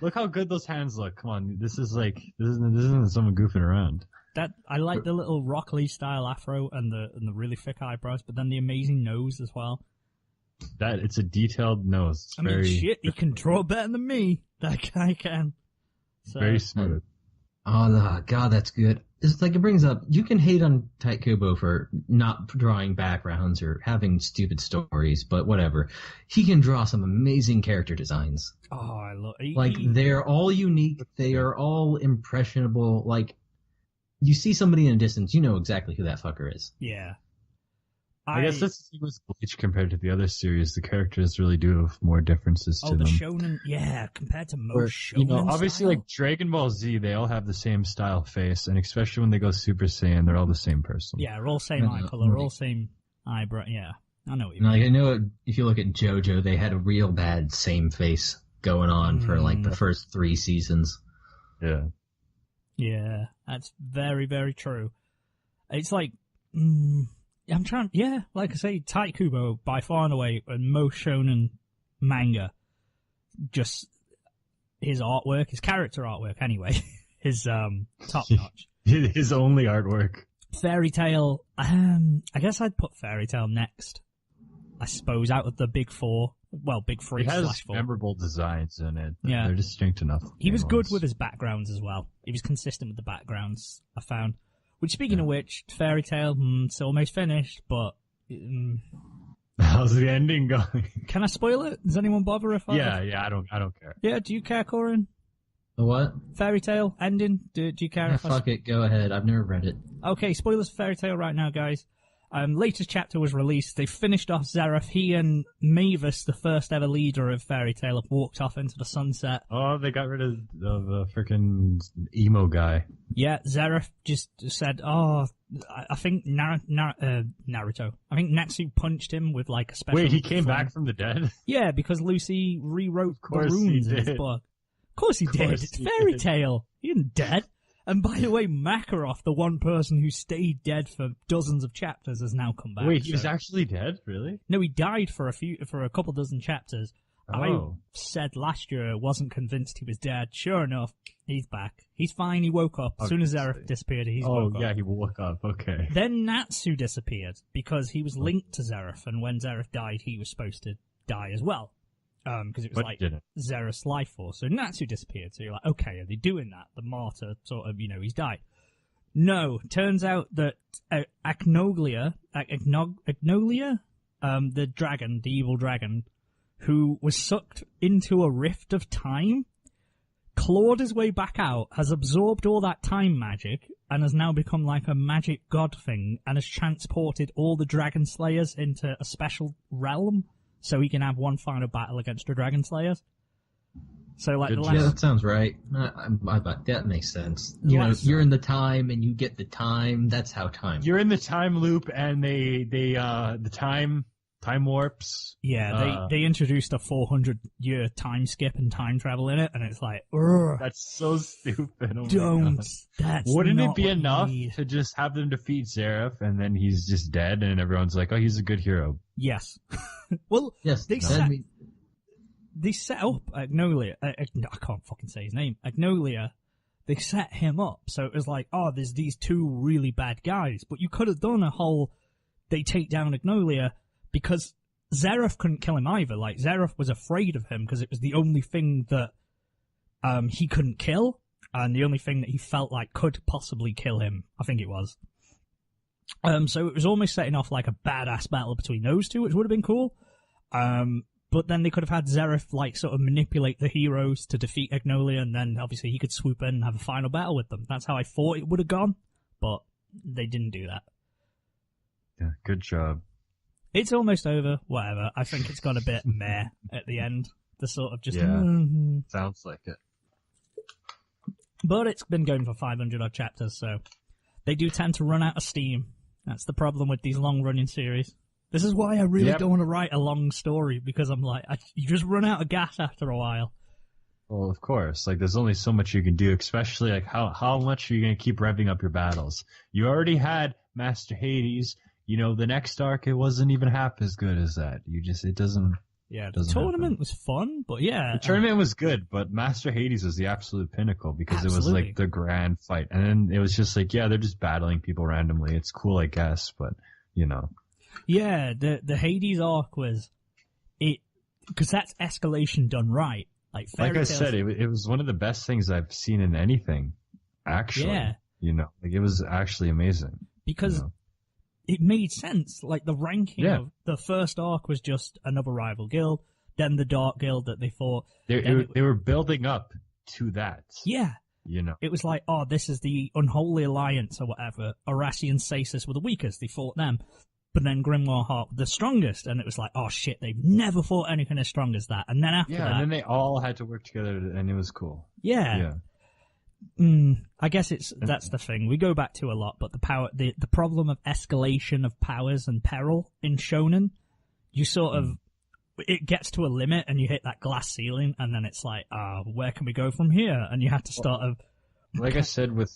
look how good those hands look. Come on, this isn't someone goofing around. That I like the little Rock Lee style afro and the really thick eyebrows, but then the amazing nose as well. That it's a detailed nose. I mean, shit, he can draw better than me. That guy can. So, very smooth. Oh God, that's good. It's it brings up, you can hate on Tite Kubo for not drawing backgrounds or having stupid stories, but whatever. He can draw some amazing character designs. Oh, I love they're all unique. They are all impressionable. You see somebody in a distance, you know exactly who that fucker is. Yeah. I guess that's the thing with Bleach compared to the other series. The characters really do have more differences to them. Oh, the shonen, yeah, compared to most shonen obviously, Dragon Ball Z, they all have the same style face, and especially when they go Super Saiyan, they're all the same person. Yeah, they're all same eye color, all same eyebrow. Yeah, I know what you mean. I know if you look at JoJo, they had a real bad same face going on for the first 3 seasons. Yeah. Yeah, that's very, very true. It's I'm trying, like I say, Tite Kubo, by far and away, and most shonen manga, just his artwork, his character artwork anyway, is top notch. His only artwork. Fairy Tail, I guess I'd put Fairy Tail next. I suppose out of the big 4, well, big 3 It has / 4. memorable designs in it. Yeah. They're distinct enough. He was good with his backgrounds as well. He was consistent with the backgrounds, I found. Which, speaking of which, Fairy Tail, it's almost finished, but... How's the ending going? Can I spoil it? Does anyone bother if I... Yeah, I don't care. Yeah, do you care, Coryn? The what? Fairy Tail ending? Do you care? Fuck it, go ahead. I've never read it. Okay, spoilers for Fairy Tail right now, guys. Latest chapter was released. They finished off Zeref. He and Mavis, the first ever leader of Fairy Tail, have walked off into the sunset. Oh, they got rid of the freaking emo guy. Yeah, Zeref just said, I think Naruto. I think Natsu punched him with a special... Wait, he came back from the dead? Yeah, because Lucy rewrote the runes in his book. Of course he did. It's Fairy Tail. He isn't dead. And by the way, Makarov, the one person who stayed dead for dozens of chapters, has now come back. Wait, he was actually dead? Really? No, he died for a couple dozen chapters. Oh. I said last year I wasn't convinced he was dead. Sure enough, he's back. He's fine. He woke up. As soon as Zareth disappeared, woke up. Oh, yeah, he woke up. Okay. Then Natsu disappeared because he was linked to Zareth, and when Zareth died, he was supposed to die as well. Because it was Zareth's life force. So Natsu disappeared. So you're like, okay, are they doing that? The martyr sort of, he's died. No, turns out that Agnoglia, the dragon, the evil dragon, who was sucked into a rift of time, clawed his way back out, has absorbed all that time magic, and has now become like a magic god thing, and has transported all the dragon slayers into a special realm, so he can have one final battle against the dragon slayers. So, like, yeah, that sounds right. That makes sense. You're in the time, and you get the time. That's how time. You're in the time loop, and the time warps. Yeah, they introduced a 400-year time skip and time travel in it, and it's like, ugh. That's so stupid. Oh don't. That's Wouldn't not it be what enough you need. to just have them defeat Zareth, and then he's just dead, and everyone's like, oh, he's a good hero? Yes. Well, yes, they set up Agnolia. I can't fucking say his name. Agnolia. They set him up, so it was like, oh, there's these two really bad guys, but you could have done a whole. They take down Agnolia because Zareth couldn't kill him either. Like, Zareth was afraid of him because it was the only thing that he couldn't kill, and the only thing that he felt like could possibly kill him. I think it was. So it was almost setting off like a badass battle between those two, which would have been cool. But then they could have had Zareth like sort of manipulate the heroes to defeat Agnolia, and then obviously he could swoop in and have a final battle with them. That's how I thought it would have gone, but they didn't do that. Yeah, good job. It's almost over. Whatever. I think it's got a bit meh at the end. The sort of just sounds like it. But it's been going for 500 odd chapters, so they do tend to run out of steam. That's the problem with these long-running series. This is why I really don't want to write a long story, because I'm like, you just run out of gas after a while. Well, of course. Like, there's only so much you can do, especially, like, how much are you going to keep revving up your battles? You already had Master Hades. The next arc, it wasn't even half as good as that. It doesn't... Yeah, the tournament was fun, but yeah. The tournament was good, but Master Hades was the absolute pinnacle, because it was, like, the grand fight. And then it was just like, yeah, they're just battling people randomly. It's cool, I guess, but, Yeah, the Hades arc was because that's escalation done right. Like I said, it was one of the best things I've seen in anything. Actually, like it was actually amazing because it made sense. Like the ranking of the first arc was just another rival guild, then the Dark Guild that they fought. They were building up to that. Yeah. It was like, oh, this is the Unholy Alliance or whatever. Arasi and Sasis were the weakest. They fought them. But then Grimoire Heart were the strongest. And it was like, oh shit, they've never fought anything as strong as that. And then after that... and then they all had to work together, and it was cool. Yeah. I guess that's the thing. We go back to a lot, but the problem of escalation of powers and peril in Shonen, you sort of... It gets to a limit, and you hit that glass ceiling, and then it's like, where can we go from here? And you have to start of... Like I said with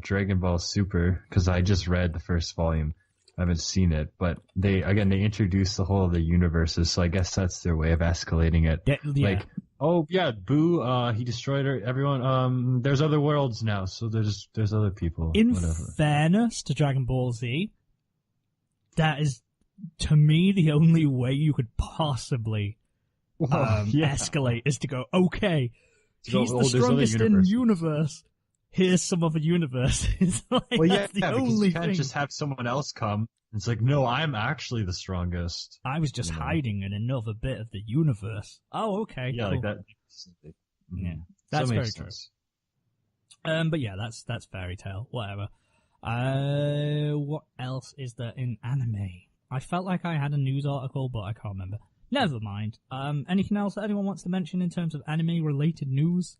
Dragon Ball Super, because I just read the first volume, I haven't seen it, but they introduced the whole of the universes, so I guess that's their way of escalating it. Yeah. Like, oh yeah, Boo, he destroyed everyone. There's other worlds now, so there's other people. In fairness to Dragon Ball Z, that is, to me, the only way you could possibly escalate is to go, okay, he's the strongest in the universe. Here's some other universes. That's the only thing. You can't just have someone else come. It's like, no, I'm actually the strongest. I was just hiding in another bit of the universe. Oh, okay. Yeah, cool. like that. Yeah, that's very true. But yeah, that's fairy tale. Whatever. What else is there in anime? I felt like I had a news article, but I can't remember. Never mind. Anything else that anyone wants to mention in terms of anime-related news?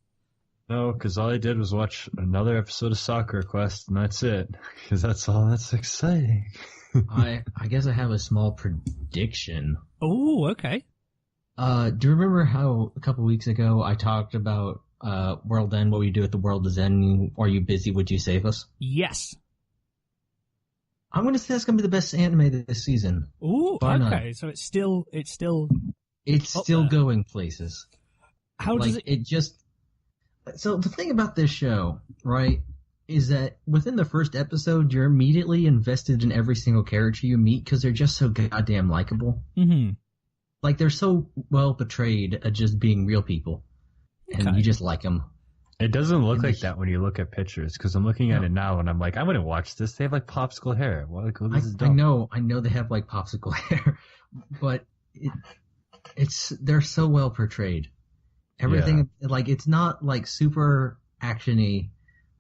No, because all I did was watch another episode of Soccer Quest, and that's it. Because that's all that's exciting. I guess I have a small prediction. Oh, okay. Do you remember how a couple weeks ago I talked about World End, what we do at the World is End, are you busy, would you save us? Yes. I'm going to say that's going to be the best anime this season. Ooh, Why not? okay, so it's still still going places. How does it just... So the thing about this show, right, is that within the first episode, you're immediately invested in every single character you meet because they're just so goddamn likable. Mm-hmm. Like, they're so well portrayed at just being real people. And you just like them. It doesn't look like that when you look at pictures, because I'm looking at it now and I'm like, I wouldn't watch this. They have like popsicle hair. What? This is dumb. I know they have like popsicle hair, but they're so well portrayed. Everything, like, it's not like super actiony,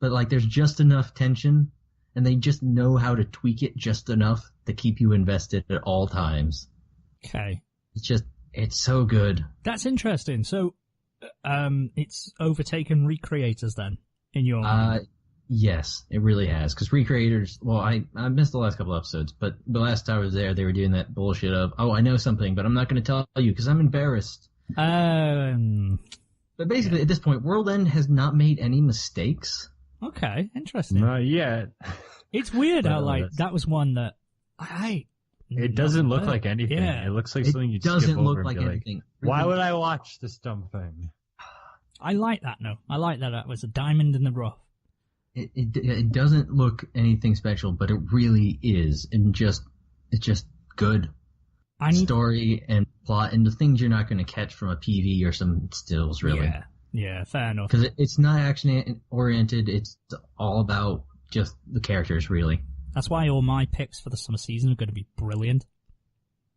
but like there's just enough tension, and they just know how to tweak it just enough to keep you invested at all times. Okay. It's so good. That's interesting. So, it's overtaken Recreators then, in your mind? Yes, it really has. Because Recreators, well, I missed the last couple episodes, but the last time I was there, they were doing that bullshit of, oh, I know something, but I'm not going to tell you because I'm embarrassed. But basically, at this point, World End has not made any mistakes. Okay, interesting. Not yet. It's weird how, like, that was one that it doesn't look like anything. Yeah. It looks like something you skip over. It doesn't look like anything. Why would I watch this dumb thing? I like that, no. I like that. That was a diamond in the rough. It doesn't look anything special, but it really is. And it's just good story and plot and the things you're not going to catch from a PV or some stills, really. Yeah, fair enough. Because it's not action-oriented. It's all about just the characters, really. That's why all my picks for the summer season are going to be brilliant.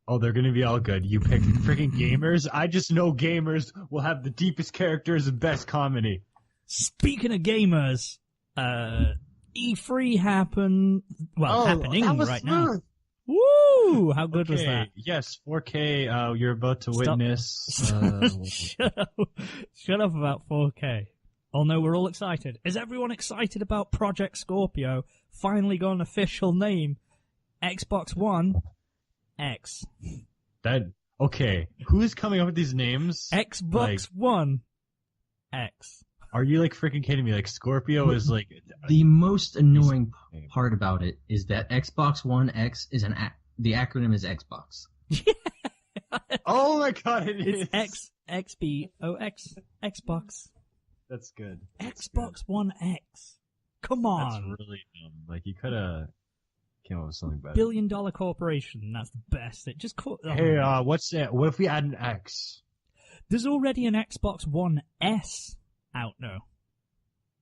Oh, they're going to be all good. You picked freaking gamers? I just know gamers will have the deepest characters and best comedy. Speaking of gamers, E3 happened... Well, happening right now. Woo! How good was that? Yes, 4K, you're about to witness... Shut up about 4K. Oh no, we're all excited. Is everyone excited about Project Scorpio finally got an official name? Xbox One X. Okay, who's coming up with these names? Xbox One X. Are you like freaking kidding me? Like Scorpio is like... The most annoying part about it is that Xbox One X is the acronym is Xbox. Oh my god, it's XBOX. Xbox. That's good. Xbox One X. Come on. That's really dumb. Like, you could have came up with something better. $1 billion corporation. That's the best. It just Hey, what's that? What if we add an X? There's already an Xbox One S out now.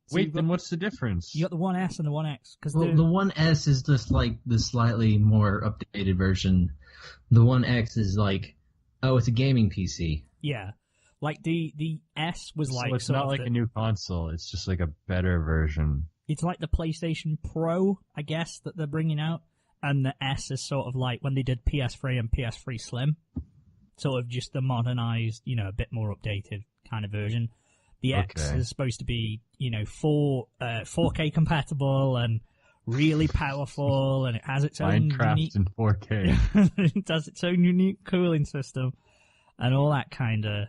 So wait, then what's the difference? You got the One S and the One X. The One S is just like the slightly more updated version. The One X is like, oh, it's a gaming PC. Yeah. Like, the S was like... So it's not like a new console, it's just like a better version. It's like the PlayStation Pro, I guess, that they're bringing out. And the S is sort of like when they did PS3 and PS3 Slim. Sort of just the modernized, a bit more updated kind of version. The X is supposed to be, 4K compatible and really powerful, and it has its own Minecraft in 4K. It has its own unique cooling system and all that kind of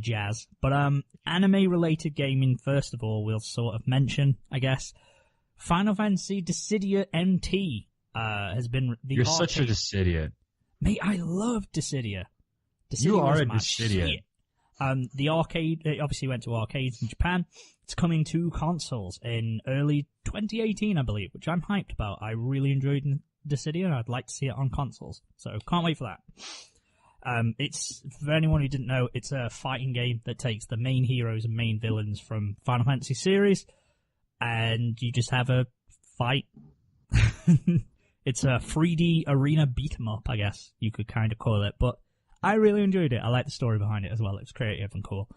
jazz. But anime related gaming, first of all, we'll sort of mention, I guess. Final Fantasy Dissidia MT has been the You're arcade. Such a Dissidia. Mate, I love Dissidia. You are a Dissidia. The arcade, it obviously went to arcades in Japan. It's coming to consoles in early 2018, I believe, which I'm hyped about. I really enjoyed Dissidia, and I'd like to see it on consoles. So can't wait for that. It's, for anyone who didn't know, it's a fighting game that takes the main heroes and main villains from Final Fantasy series, and you just have a fight. It's a 3D arena beat 'em up, I guess you could kind of call it, but I really enjoyed it. I like the story behind it as well. It was creative and cool.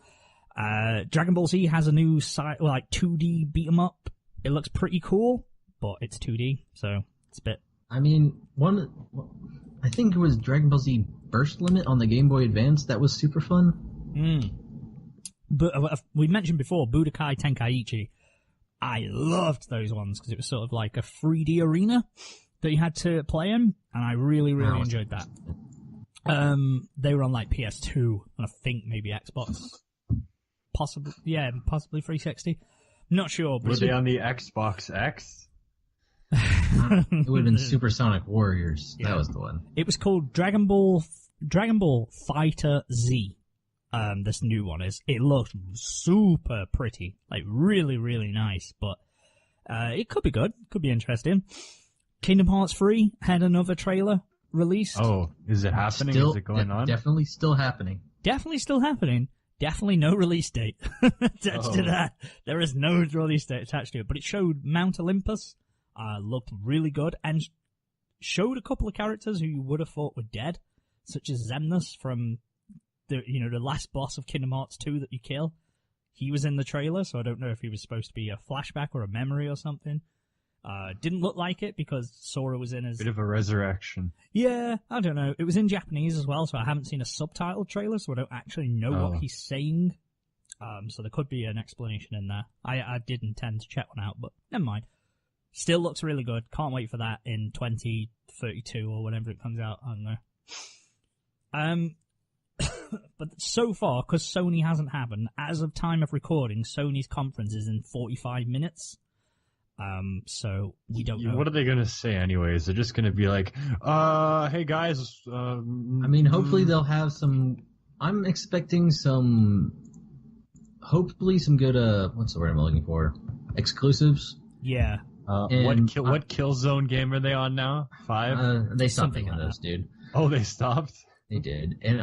Dragon Ball Z has a new 2D beat 'em up. It looks pretty cool, but it's 2D, so it's a bit... I mean, I think it was Dragon Ball Z Burst Limit on the Game Boy Advance. That was super fun. But we mentioned before, Budokai Tenkaichi. I loved those ones because it was sort of like a 3D arena that you had to play in, and I really enjoyed that. They were on like PS2 and I think maybe Xbox. possibly 360. Not sure. But Were they on the Xbox X? It would have been Supersonic Warriors. Yeah. That was the one. It was called Dragon Ball Fighter Z. This new one is. It looked super pretty, like really, really nice. But it could be good. Could be interesting. Kingdom Hearts 3 had another trailer released. Oh, is it happening? Still, is it going on? Definitely still happening. Definitely still happening. Definitely no release date attached to that. There is no release date attached to it. But it showed Mount Olympus. Looked really good and showed a couple of characters who you would have thought were dead, such as Xemnas from the last boss of Kingdom Hearts 2 that you kill. He was in the trailer, so I don't know if he was supposed to be a flashback or a memory or something. Didn't look like it because Sora was in his... Bit of a resurrection. Yeah, I don't know. It was in Japanese as well, so I haven't seen a subtitled trailer, so I don't actually know what he's saying. So there could be an explanation in there. I did intend to check one out, but never mind. Still looks really good. Can't wait for that in 2032 or whenever it comes out. I don't know. But so far, because Sony hasn't happened, as of time of recording, Sony's conference is in 45 minutes. So we don't know. What are they going to say anyways? They're just going to be like, hey guys. I mean, hopefully they'll have some... I'm expecting hopefully some good, what's the word I'm looking for? Exclusives. Yeah. What Killzone game are they on now? 5? They stopped Something making like those, dude. Oh, they stopped? They did. And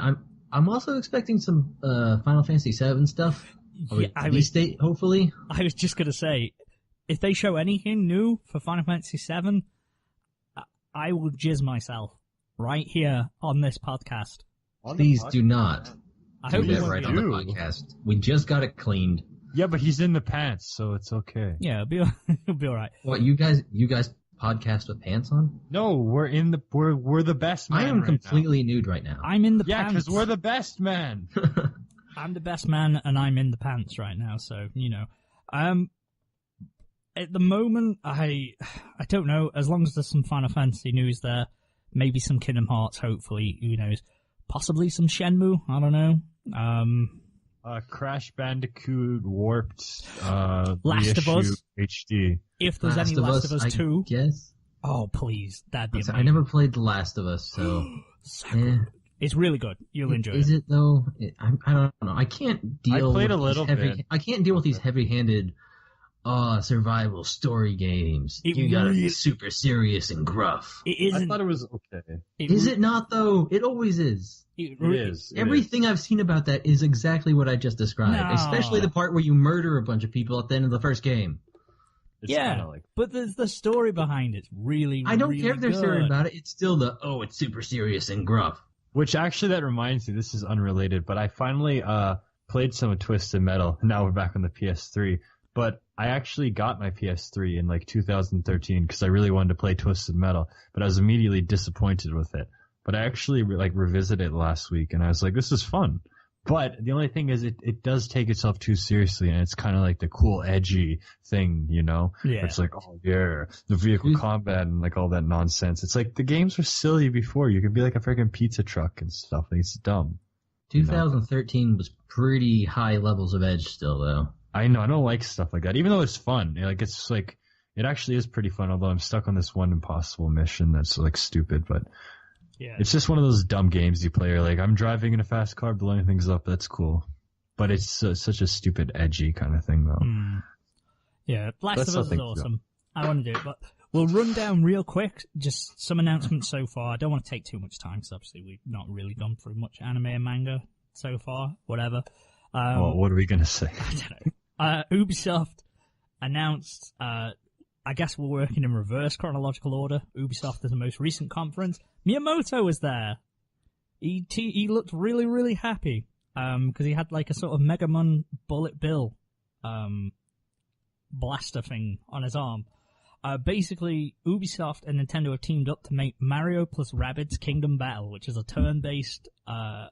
I'm also expecting some Final Fantasy VII stuff. Yeah, Hopefully. I was just going to say, if they show anything new for Final Fantasy VII, I will jizz myself right here on this podcast. Please do not. I hope do we that won't right be on the able- podcast. We just got it cleaned. Yeah, but he's in the pants, so it's okay. Yeah, it'll be all right. What, you guys podcast with pants on? No, we're the best man. I am right completely nude right now. I'm in the now. Yeah, pants. because we're the best man. I'm the best man, and I'm in the pants right now. So at the moment, I don't know. As long as there's some Final Fantasy news there, maybe some Kingdom Hearts. Hopefully, who knows? Possibly some Shenmue. I don't know. Crash Bandicoot Warped. Last of Us HD. If there's any Last of Us 2. Yes. Oh please, that'd be amazing. I never played The Last of Us, so it's really good. You'll enjoy it. Is it though? I don't know. I can't deal. I played a little bit. I can't deal with these heavy-handed survival story games. You gotta be super serious and gruff. It isn't. I thought it was okay. Is it not though? It always is. It is. Everything I've seen about that is exactly what I just described. No. Especially the part where you murder a bunch of people at the end of the first game. Yeah, but there's the story behind it. Really, I don't really care if they're good. serious about it. It's still it's super serious and gruff. Which actually, that reminds me, this is unrelated, but I finally played some of Twisted Metal. Now we're back on the PS3. But I actually got my PS3 in like 2013 because I really wanted to play Twisted Metal, but I was immediately disappointed with it. But I actually revisited it last week, and I was like, this is fun. But the only thing is, it does take itself too seriously, and it's kind of like the cool, edgy thing, you know? Yeah. It's like, oh yeah, the vehicle combat and like all that nonsense. It's like the games were silly before. You could be like a freaking pizza truck and stuff. Like, it's dumb. 2013 was pretty high levels of edge still, though. I know, I don't like stuff like that. Even though it's fun, it's like, it actually is pretty fun, although I'm stuck on this one impossible mission that's like stupid, but yeah, it's just one of those dumb games you play. You're like, I'm driving in a fast car, blowing things up, that's cool. But it's such a stupid, edgy kind of thing, though. Yeah, Last of Us is awesome. I want to do it, but we'll run down real quick, just some announcements so far. I don't want to take too much time, because obviously we've not really gone through much anime and manga so far, whatever. What are we going to say? I don't know. Ubisoft announced, I guess we're working in reverse chronological order. Ubisoft is the most recent conference. Miyamoto was there. He looked really, really happy, because he had like a sort of Mega Man Bullet Bill, blaster thing on his arm. Basically, Ubisoft and Nintendo have teamed up to make Mario plus Rabbids Kingdom Battle, which is a turn-based, I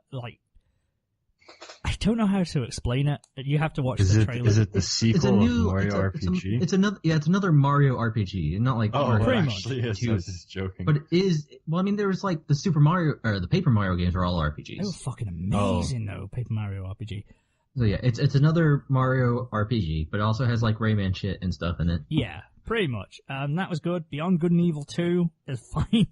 don't know how to explain it. You have to watch the trailer. Is it the sequel of Mario RPG? It's another Mario RPG. Not like Mario pretty much. Actually is. I was just joking. But it is. Well, I mean, there was like the Super Mario or the Paper Mario games are all RPGs. They were fucking amazing though. Paper Mario RPG. So yeah, it's another Mario RPG, but it also has like Rayman shit and stuff in it. Yeah, pretty much. That was good. Beyond Good and Evil 2 is fine.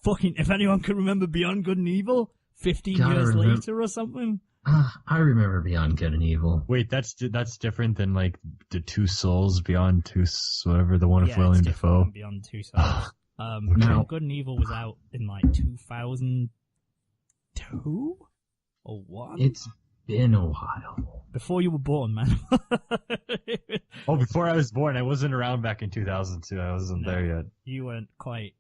Fucking, if anyone can remember Beyond Good and Evil, 15 years later or something. I remember Beyond Good and Evil. Wait, that's different than like the Two Souls, Beyond Two, whatever, the one with William Dafoe. Beyond Two Souls. Now, Good and Evil was out in like 2002 or what? It's been a while. Before you were born, man. Oh, before I was born, I wasn't around back in 2002. I wasn't there yet. You weren't quite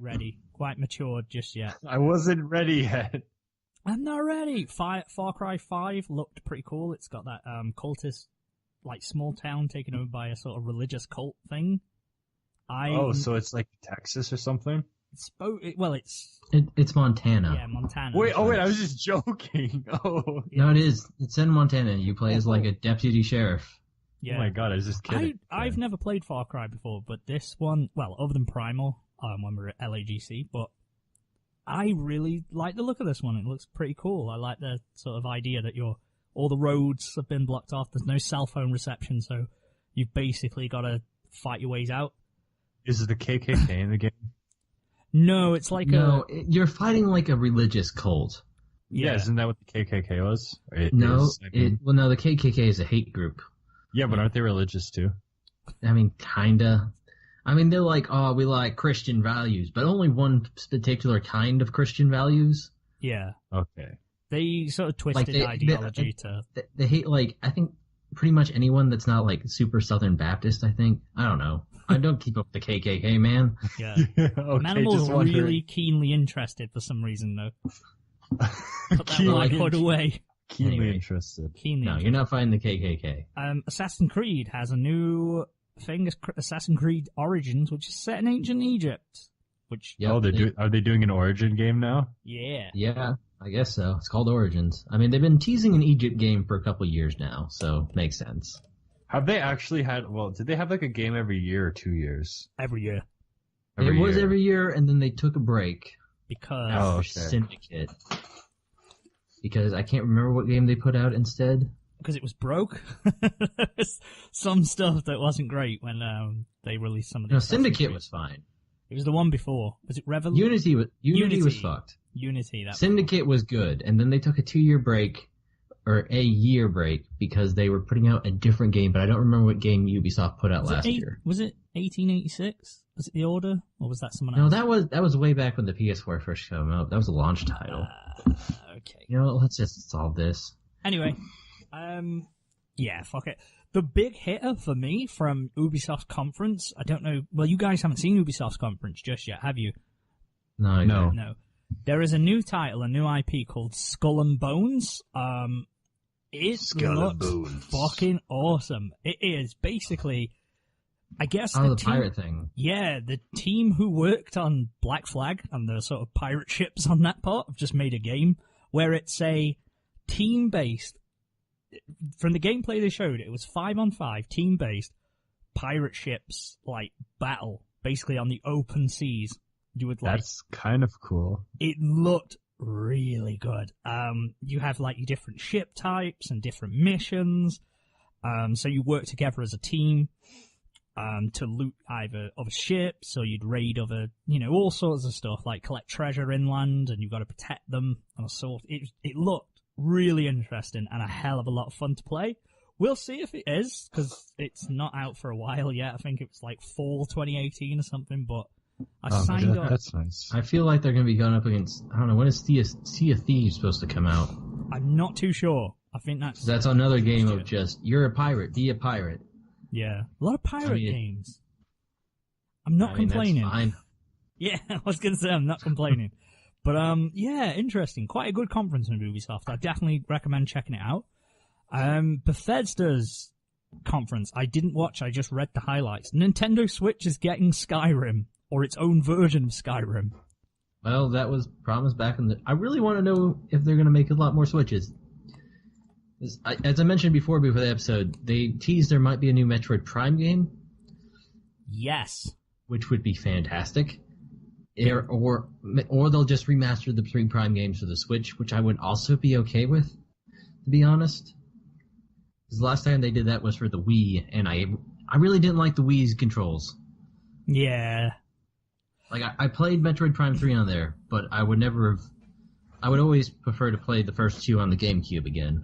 ready, quite matured just yet. I wasn't ready yet. I'm not ready. Far Cry 5 looked pretty cool. It's got that cultist, like small town taken over by a sort of religious cult thing. So it's like Texas or something? It's Montana. Yeah, Montana. Wait, I was just joking. Oh. No, it is. It's in Montana. You play as like a deputy sheriff. Yeah. Oh my god, I was just kidding. I've never played Far Cry before, but this one, well, other than Primal, when we were at LAGC, but I really like the look of this one. It looks pretty cool. I like the sort of idea that all the roads have been blocked off. There's no cell phone reception, so you've basically got to fight your ways out. Is it the KKK in the game? No, it's like you're fighting like a religious cult. Yeah, isn't that what the KKK was? The KKK is a hate group. Yeah, but aren't they religious too? I mean, kinda. I mean, they're like, oh, we like Christian values, but only one particular kind of Christian values. Yeah. Okay. They sort of twisted ideology They hate, like, I think pretty much anyone that's not, like, super Southern Baptist, I think. I don't know. I don't keep up with the KKK, man. Yeah. Okay, Manimal's really keenly interested for some reason, though. Put that like hood away. Keenly interested. You're not fighting the KKK. Assassin's Creed has a new thing, Assassin's Creed Origins, which is set in ancient Egypt. Are they doing an Origin game now? Yeah. Yeah, I guess so. It's called Origins. I mean, they've been teasing an Egypt game for a couple years now, so makes sense. Have they actually did they have like a game every year or 2 years? Every year. It was every year, and then they took a break. Because Syndicate. Because I can't remember what game they put out instead. Because it was broke. Some stuff that wasn't great when they released some of the. No, Syndicate was fine. It was the one before. Was it Revolution? Unity was fucked. Unity. Syndicate was good, and then they took a 2-year break, or a year break, because they were putting out a different game, but I don't remember what game Ubisoft put out last year. Was it 1886? Was it The Order, or was that someone else? No, that was way back when the PS4 first came out. That was a launch title. Okay. You know, let's just solve this. Anyway, yeah, fuck it. The big hitter for me from Ubisoft's conference, I don't know, well, you guys haven't seen Ubisoft's conference just yet, have you? No. There is a new title, a new IP called Skull and Bones. It looks fucking awesome. It is basically, I guess, the pirate thing. Yeah, the team who worked on Black Flag and the sort of pirate ships on that part have just made a game where it's a team-based. From the gameplay they showed, it was 5-on-5 team-based pirate ships like battle, basically on the open seas. That's kind of cool. It looked really good. You have like your different ship types and different missions. So you work together as a team to loot either other ships, or you'd raid other, all sorts of stuff, like collect treasure inland, and you've got to protect them and sort. It looked really interesting and a hell of a lot of fun to play. We'll see if it is, because it's not out for a while yet. I think it was like fall 2018 or something, but I signed up. That's nice. I feel like they're going to be going up against, I don't know, when is Sea of Thieves supposed to come out? I'm not too sure. I think that's another game of just, you're a pirate, be a pirate. Yeah, a lot of pirate games. I'm not complaining. That's fine. Yeah, I was going to say I'm not complaining. But, yeah, interesting. Quite a good conference from Ubisoft. I definitely recommend checking it out. Bethesda's conference, I didn't watch, I just read the highlights. Nintendo Switch is getting Skyrim, or its own version of Skyrim. Well, that was promised back in the... I really want to know if they're going to make a lot more Switches. As I mentioned before the episode, they teased there might be a new Metroid Prime game. Yes. Which would be fantastic. Or they'll just remaster the 3 Prime games for the Switch, which I would also be okay with, to be honest. Because the last time they did that was for the Wii, and I really didn't like the Wii's controls. Yeah. Like, I played Metroid Prime 3 on there, but I would always prefer to play the first two on the GameCube again.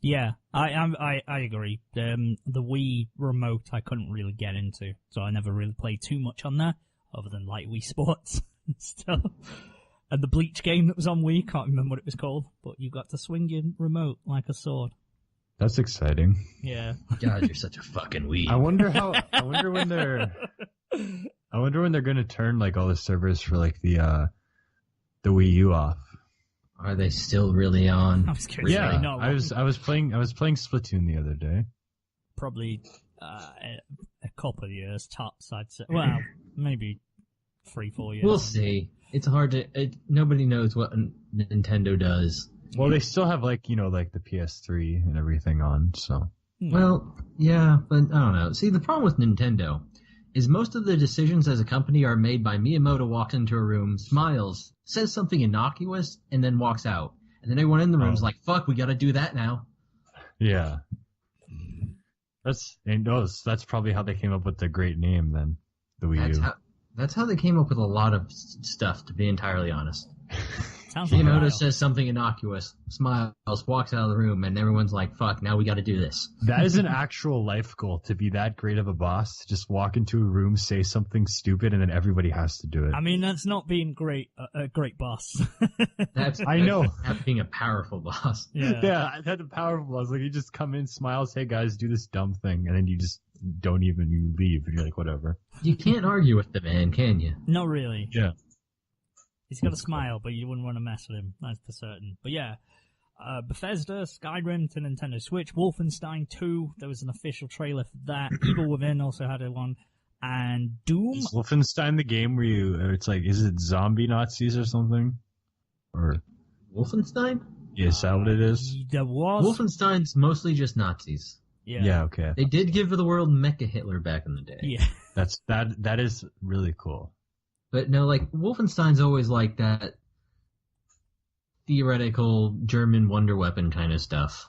Yeah, I agree. The Wii remote I couldn't really get into, so I never really played too much on there, other than like Wii Sports and stuff. And the Bleach game that was on Wii, can't remember what it was called, but you got to swing your remote like a sword. That's exciting. Yeah. God, you're such a fucking weeb. I wonder when they're gonna turn like all the servers for like the Wii U off. Are they still really on? I was curious. Yeah, No, I was playing Splatoon the other day. probably a couple of years tops, I'd say. Well, maybe 3-4 years. We'll see. It's hard to. Nobody knows what Nintendo does. Well, they still have like the PS3 and everything on. So Well, yeah, but I don't know. See, the problem with Nintendo is most of the decisions as a company are made by Miyamoto walks into a room, smiles, says something innocuous, and then walks out. And then everyone in the room's like, fuck, we gotta do that now. yeah, that's probably how they came up with the great name then, the Wii U. That's how they came up with a lot of stuff, to be entirely honest. Sounds like Miyamoto a says something innocuous, smiles, walks out of the room, and everyone's like, fuck, now we gotta do this. That is an actual life goal, to be that great of a boss, to just walk into a room, say something stupid, and then everybody has to do it. I mean, that's not being a great boss. I know. That's being a powerful boss. Yeah. I had the powerful boss. Like, you just come in, smiles, hey guys, do this dumb thing, and then you just you leave, and you're like, whatever. You can't argue with the man, can you? Not really. Yeah. He's got a smile, but you wouldn't want to mess with him, that's for certain. But yeah, Bethesda, Skyrim to Nintendo Switch, Wolfenstein 2, there was an official trailer for that. Evil Within also had one. And Doom. Is Wolfenstein the game where it's like, is it zombie Nazis or something? Or Wolfenstein? yeah, is that what it is? There was. Wolfenstein's mostly just Nazis. Yeah. Okay. They did give the world Mecha Hitler back in the day. Yeah. That is really cool. But no, like, Wolfenstein's always like that theoretical German wonder weapon kind of stuff.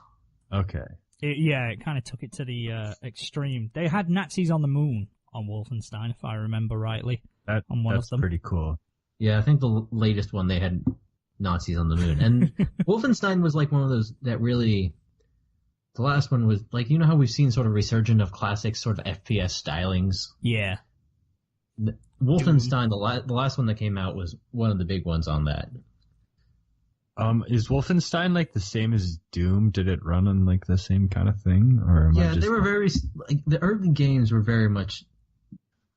Okay. It kind of took it to the extreme. They had Nazis on the moon on Wolfenstein, if I remember rightly. That's pretty cool. Yeah, I think the latest one they had Nazis on the moon. And Wolfenstein was like one of those that really... The last one was, like, you know how we've seen sort of resurgent of classic sort of FPS stylings? Yeah. Wolfenstein, the last one that came out was one of the big ones on that. Is Wolfenstein like the same as Doom? Did it run on like the same kind of thing, or they were very like the early games were very much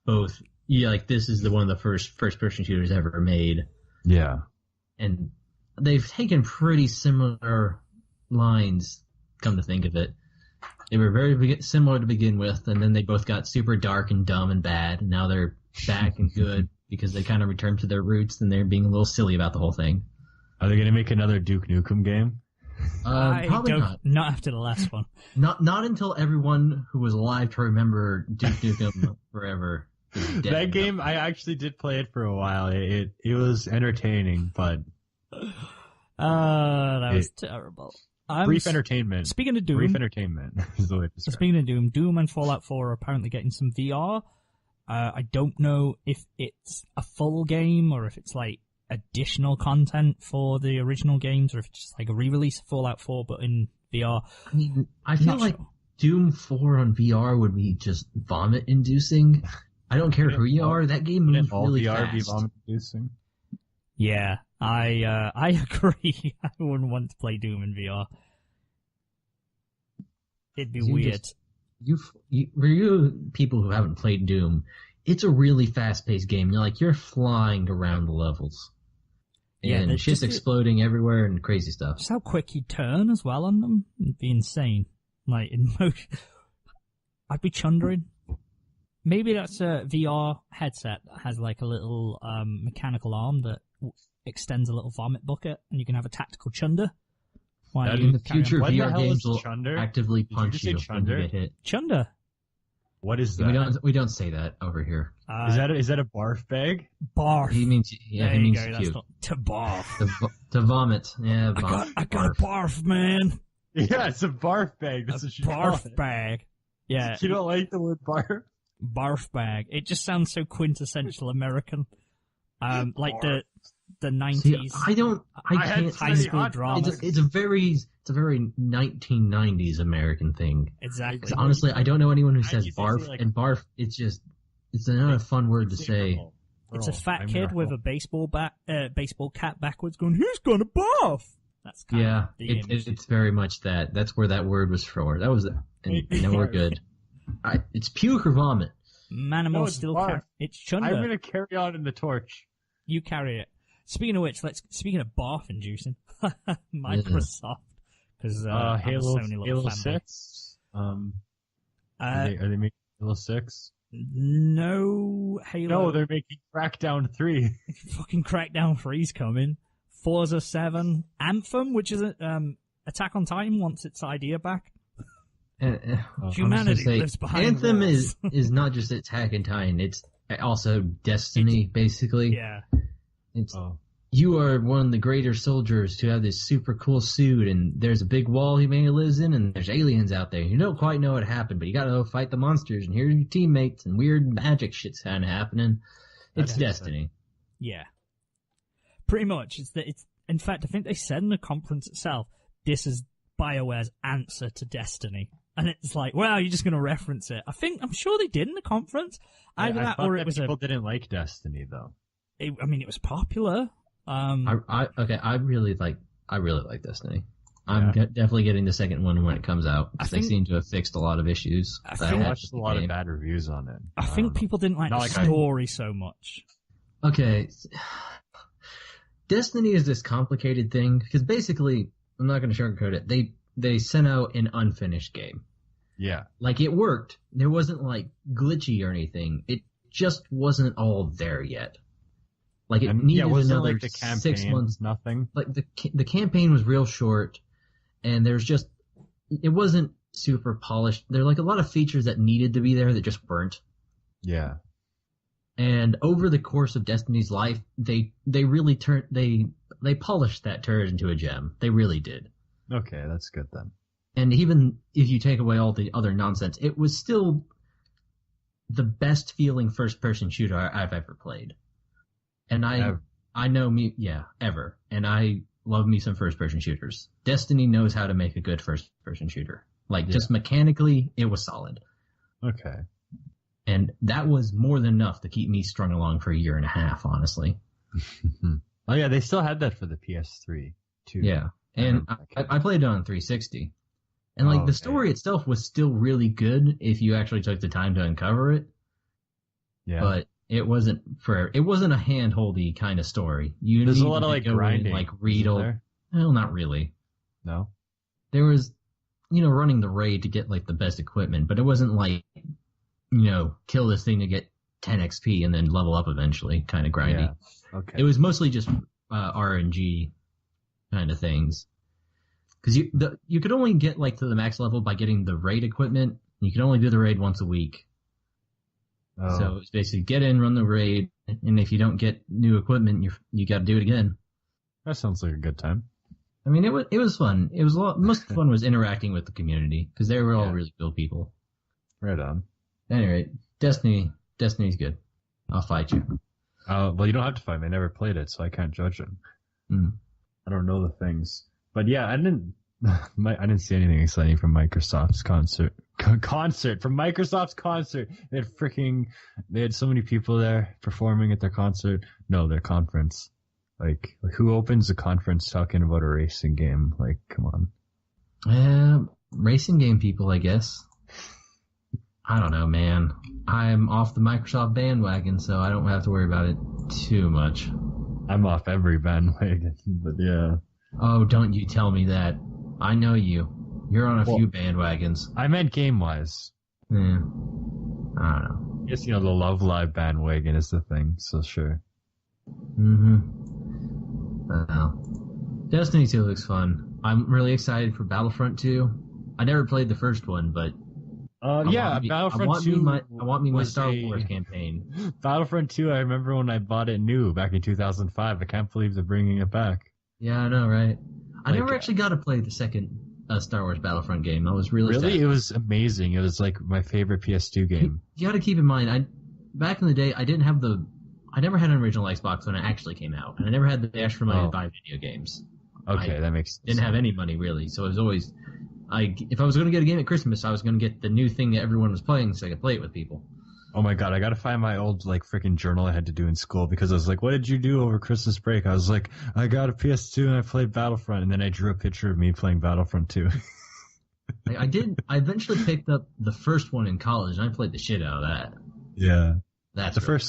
both. Yeah, like this is one of the first person shooters ever made. Yeah, and they've taken pretty similar lines. Come to think of it, they were very similar to begin with, and then they both got super dark and dumb and bad, and now they're back and good because they kind of returned to their roots and they're being a little silly about the whole thing. Are they going to make another Duke Nukem game? Probably not. Not after the last one. Not until everyone who was alive to remember Duke Nukem Forever is dead. That game, I actually did play it for a while. It was entertaining, but that was terrible. Brief entertainment. Speaking of Doom, brief entertainment is the way to describe it. Speaking of Doom and Fallout 4 are apparently getting some VR. I don't know if it's a full game or if it's like additional content for the original games or if it's just like a re-release of Fallout 4 but in VR. I mean, I feel like Doom 4 on VR would be just vomit-inducing. I don't care who you are, that game moves really VR fast. be vomit-inducing? Yeah, I agree. I wouldn't want to play Doom in VR. It'd be weird. For you people who haven't played Doom, it's a really fast-paced game. You're flying around the levels. And shit's just exploding everywhere and crazy stuff. Just how quick you turn as well on them. It'd be insane. Like, in motion. I'd be chundering. Maybe that's a VR headset that has like a little mechanical arm that extends a little vomit bucket and you can have a tactical chunder. In the future, VR games will chunder? actively punch you when chunder? you get hit. Chunder. What is that? We don't say that over here. Is that a barf bag? Barf. He means there he means go, puke. to barf. To vomit. Yeah, I got barf, man. Yeah, it's a barf bag. That's what you call Barf it. bag. Yeah. You don't like the word barf? Barf bag. It just sounds so quintessential American. Like the 90s. See, I can't. high school drama. It's a very 1990s American thing. Exactly. 'Cause honestly, I don't know anyone who says just barf, say, like- and barf, it's not a fun word to say. It's a fat I'm kid with Earl. a baseball cap backwards going, who's gonna barf? That's kind Yeah, of the image. it's very much that. That's where that word was for. That was, and now we're good. It's puke or vomit. Manimal No, it's still barf. it's chunder. I'm gonna carry on in the torch. You carry it. Speaking of which, speaking of barf inducing, Microsoft, because Halo Sony little fanboy. 6. Are Uh, they making Halo 6? no Halo. No, they're making Crackdown 3. Fucking Crackdown 3's coming. Forza 7, Anthem, which is Attack on Titan wants its idea back. Humanity lives behind Anthem walls. is not just Attack on Titan. It's also Destiny, basically. Yeah. It's Oh. you are one of the greater soldiers to have this super cool suit, and there's a big wall humanity lives in, and there's aliens out there. You don't quite know what happened, but you gotta go fight the monsters, and here are your teammates, and weird magic shit's kind of happening. It's Destiny. Yeah. Pretty much. In fact, I think they said in the conference itself, this is BioWare's answer to Destiny. And it's like, well, you're just going to reference it. I'm sure they did in the conference. Either I that thought or that it was people didn't like Destiny though. it was popular. I really like Destiny. I'm definitely getting the second one when it comes out. They seem to have fixed a lot of issues. I watched a lot of bad reviews on it. I think people didn't like the story so much. Okay. Destiny is this complicated thing, because basically, I'm not going to sugarcoat it, they sent out an unfinished game. Yeah. Like, it worked. There wasn't, like, glitchy or anything. It just wasn't all there yet. Like, it needed another the campaign, 6 months. Nothing. Like, the campaign was real short, and it wasn't super polished. There were, like, a lot of features that needed to be there that just weren't. Yeah. And over the course of Destiny's life, they really they polished that turd into a gem. They really did. Okay, that's good then. And even if you take away all the other nonsense, it was still the best feeling first person shooter I've ever played. And I know me, yeah, ever. And I love me some first person shooters. Destiny knows how to make a good first person shooter. Like, just mechanically, it was solid. Okay. And that was more than enough to keep me strung along for a year and a half, honestly. Oh yeah, they still had that for the PS3 too. Yeah. And I played it on 360. And like the story itself was still really good if you actually took the time to uncover it. Yeah. But it wasn't a hand-holdy kind of story. There's a lot of like grinding. Like read all. Well, not really. No. There was, running the raid to get like the best equipment, but it wasn't like, kill this thing to get 10 XP and then level up eventually kind of grindy. Yeah. Okay. It was mostly just RNG kind of things. Because you could only get like to the max level by getting the raid equipment. You could only do the raid once a week. Oh. So it's basically get in, run the raid, and if you don't get new equipment, you got to do it again. That sounds like a good time. I mean, it was fun. It was most of the fun was interacting with the community because they were all really cool people. Right on. Anyway, Destiny's good. I'll fight you. Well, you don't have to fight me. I never played it, so I can't judge it. I don't know the things. But yeah, I didn't see anything exciting from Microsoft's concert. From Microsoft's concert. They had so many people there performing at their concert. No, their conference. Like who opens a conference talking about a racing game? Like, come on. Racing game people, I guess. I don't know, man. I'm off the Microsoft bandwagon, so I don't have to worry about it too much. I'm off every bandwagon, but yeah. Oh, don't you tell me that. I know you. You're on a few bandwagons. I meant game-wise. Yeah. I don't know. I guess, the Love Live bandwagon is the thing, so sure. Destiny 2 looks fun. I'm really excited for Battlefront 2. I never played the first one, but Battlefront 2 I want my Star Wars campaign. Battlefront 2, I remember when I bought it new back in 2005. I can't believe they're bringing it back. Yeah, I know, right? I never actually got to play the second a Star Wars Battlefront game. I was really Really? sad. It was amazing. It was like my favorite PS2 game. You got to keep in mind, back in the day, I never had an original Xbox when it actually came out, and I never had the cash for money to buy video games. Okay, that makes sense. Didn't have any money really, so it was always, if I was going to get a game at Christmas, I was going to get the new thing that everyone was playing so I could play it with people. Oh my god, I gotta find my old, like, freaking journal I had to do in school, because I was like, what did you do over Christmas break? I was like, I got a PS2 and I played Battlefront, and then I drew a picture of me playing Battlefront 2. I eventually picked up the first one in college, and I played the shit out of that. Yeah. That's The really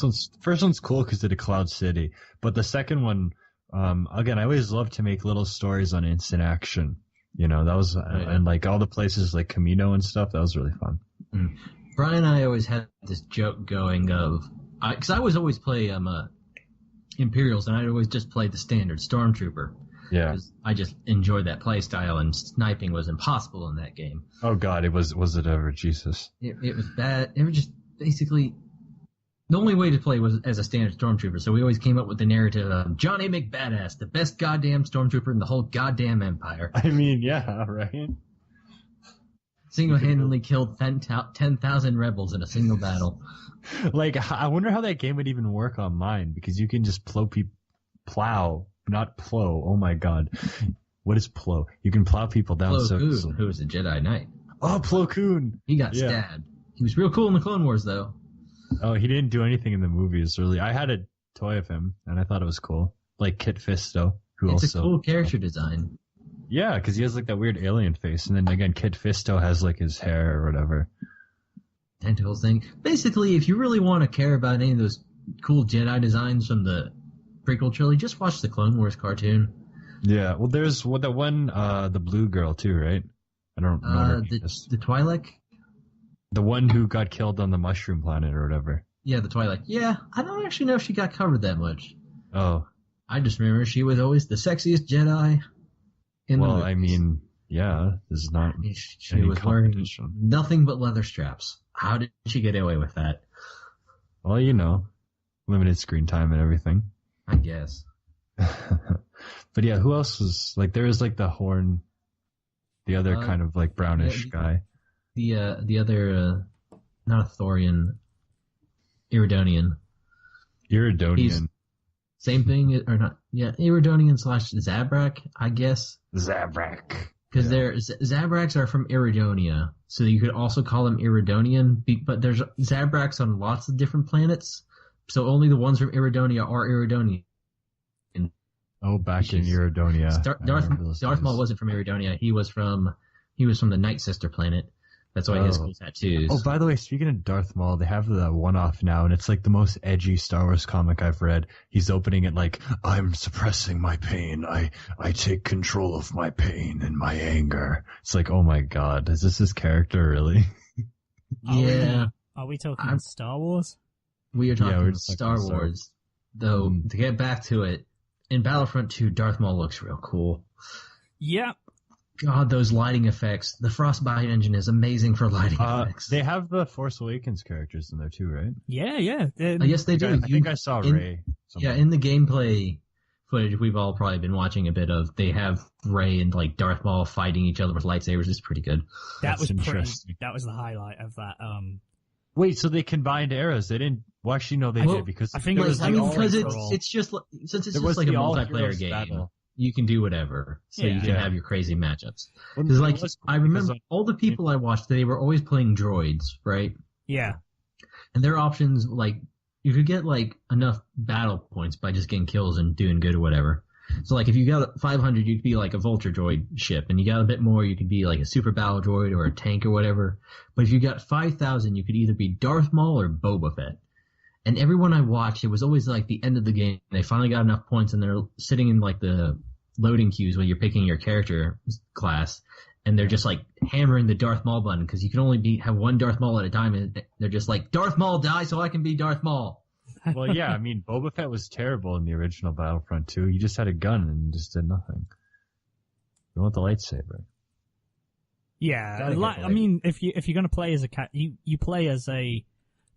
first one's cool because it's a Cloud City, but the second one, again, I always love to make little stories on instant action. You know, that was, and like all the places like Camino and stuff, that was really fun. Mm. Brian and I always had this joke going of, because I was always play Imperials, and I'd always just play the standard Stormtrooper. Yeah. Because I just enjoyed that play style, and sniping was impossible in that game. Oh god, was it ever? Jesus. It was bad. It was just basically the only way to play was as a standard Stormtrooper. So we always came up with the narrative of Johnny McBadass, the best goddamn Stormtrooper in the whole goddamn Empire. I mean, yeah, right? Single-handedly killed 10,000 rebels in a single battle. Like, I wonder how that game would even work on mine, because you can just plow, not plow. Oh my god. What is plow? You can plow people down. Plo Koon, who was a Jedi Knight. Oh, Plo Koon! He got stabbed. He was real cool in the Clone Wars, though. Oh, he didn't do anything in the movies, really. I had a toy of him, and I thought it was cool. Like Kit Fisto, It's a cool character design. Yeah, because he has like that weird alien face, and then again, Kit Fisto has like his hair or whatever. Tentacles thing. Basically, if you really want to care about any of those cool Jedi designs from the prequel trilogy, just watch the Clone Wars cartoon. Yeah, well, there's the one, the blue girl too, right? I don't know. The Twi'lek? The one who got killed on the mushroom planet or whatever. Yeah, the Twi'lek. Yeah, I don't actually know if she got covered that much. Oh. I just remember she was always the sexiest Jedi in the movies. I mean, yeah, this is not she was wearing nothing but leather straps. How did she get away with that? Well, you know, limited screen time and everything. I guess. But yeah, who else was, like, there was like the Horn, the other kind of like brownish guy. The other, not a Thorian, Iridonian. Iridonian. Same thing, or not? Yeah, Iridonian / Zabrak, I guess. Zabrak. Because Zabraks are from Iridonia, so you could also call them Iridonian, but there's Zabraks on lots of different planets, so only the ones from Iridonia are Iridonian. Oh, back in Iridonia. Darth Maul wasn't from Iridonia. He was from the Night Sister planet. That's why he has cool tattoos. Oh, by the way, speaking of Darth Maul, they have the one-off now, and it's like the most edgy Star Wars comic I've read. He's opening it like, I'm suppressing my pain. I take control of my pain and my anger. It's like, oh my god, is this his character, really? Yeah. Are we talking Star Wars? We are talking Star Wars. Though, to get back to it, in Battlefront 2, Darth Maul looks real cool. Yeah. God, those lighting effects. The Frostbite engine is amazing for lighting effects. They have the Force Awakens characters in there too, right? Yeah. Yes, they do. I think I saw Rey. Yeah, in the gameplay footage we've all probably been watching a bit of, they have Rey and like Darth Maul fighting each other with lightsabers. It's pretty good. That was interesting. That was the highlight of that. Wait, so they combined eras? They didn't? Well, actually, no, they did, because I think it was because it's just like, since it's just like a multiplayer game. Battle. You can do whatever, so you can have your crazy matchups. Because, like, I remember all the people I watched, they were always playing droids, right? Yeah. And their options, like, you could get, like, enough battle points by just getting kills and doing good or whatever. So, like, if you got 500, you could be, like, a Vulture droid ship, and you got a bit more, you could be, like, a super battle droid or a tank or whatever. But if you got 5,000, you could either be Darth Maul or Boba Fett. And everyone I watched, it was always like the end of the game. They finally got enough points, and they're sitting in like the loading queues when you're picking your character class, and they're just like hammering the Darth Maul button because you can only have one Darth Maul at a time, and they're just like, Darth Maul, die so I can be Darth Maul. Well, yeah, I mean, Boba Fett was terrible in the original Battlefront 2. He just had a gun and just did nothing. You want the lightsaber? Yeah, I mean, if you're gonna play as a cat, you play as a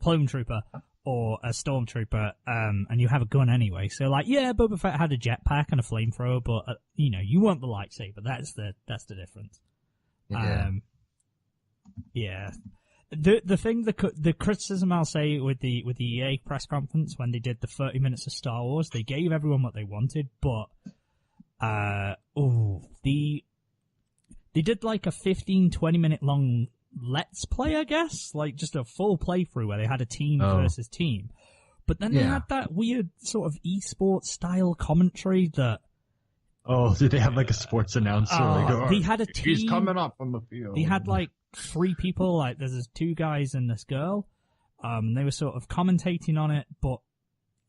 clone trooper or a stormtrooper, and you have a gun anyway. So, like, yeah, Boba Fett had a jetpack and a flamethrower, but you want the lightsaber. That's the difference. Yeah. Yeah. The criticism I'll say with the EA press conference when they did the 30 minutes of Star Wars, they gave everyone what they wanted, but they did like a 15-20 minute long let's play, I guess, like just a full playthrough where they had a team versus team. But then they had that weird sort of esports style commentary that. Oh, did they have like a sports announcer? They had a team. He's coming up on the field. They had like 3 people, like there's 2 guys and this girl. They were sort of commentating on it, but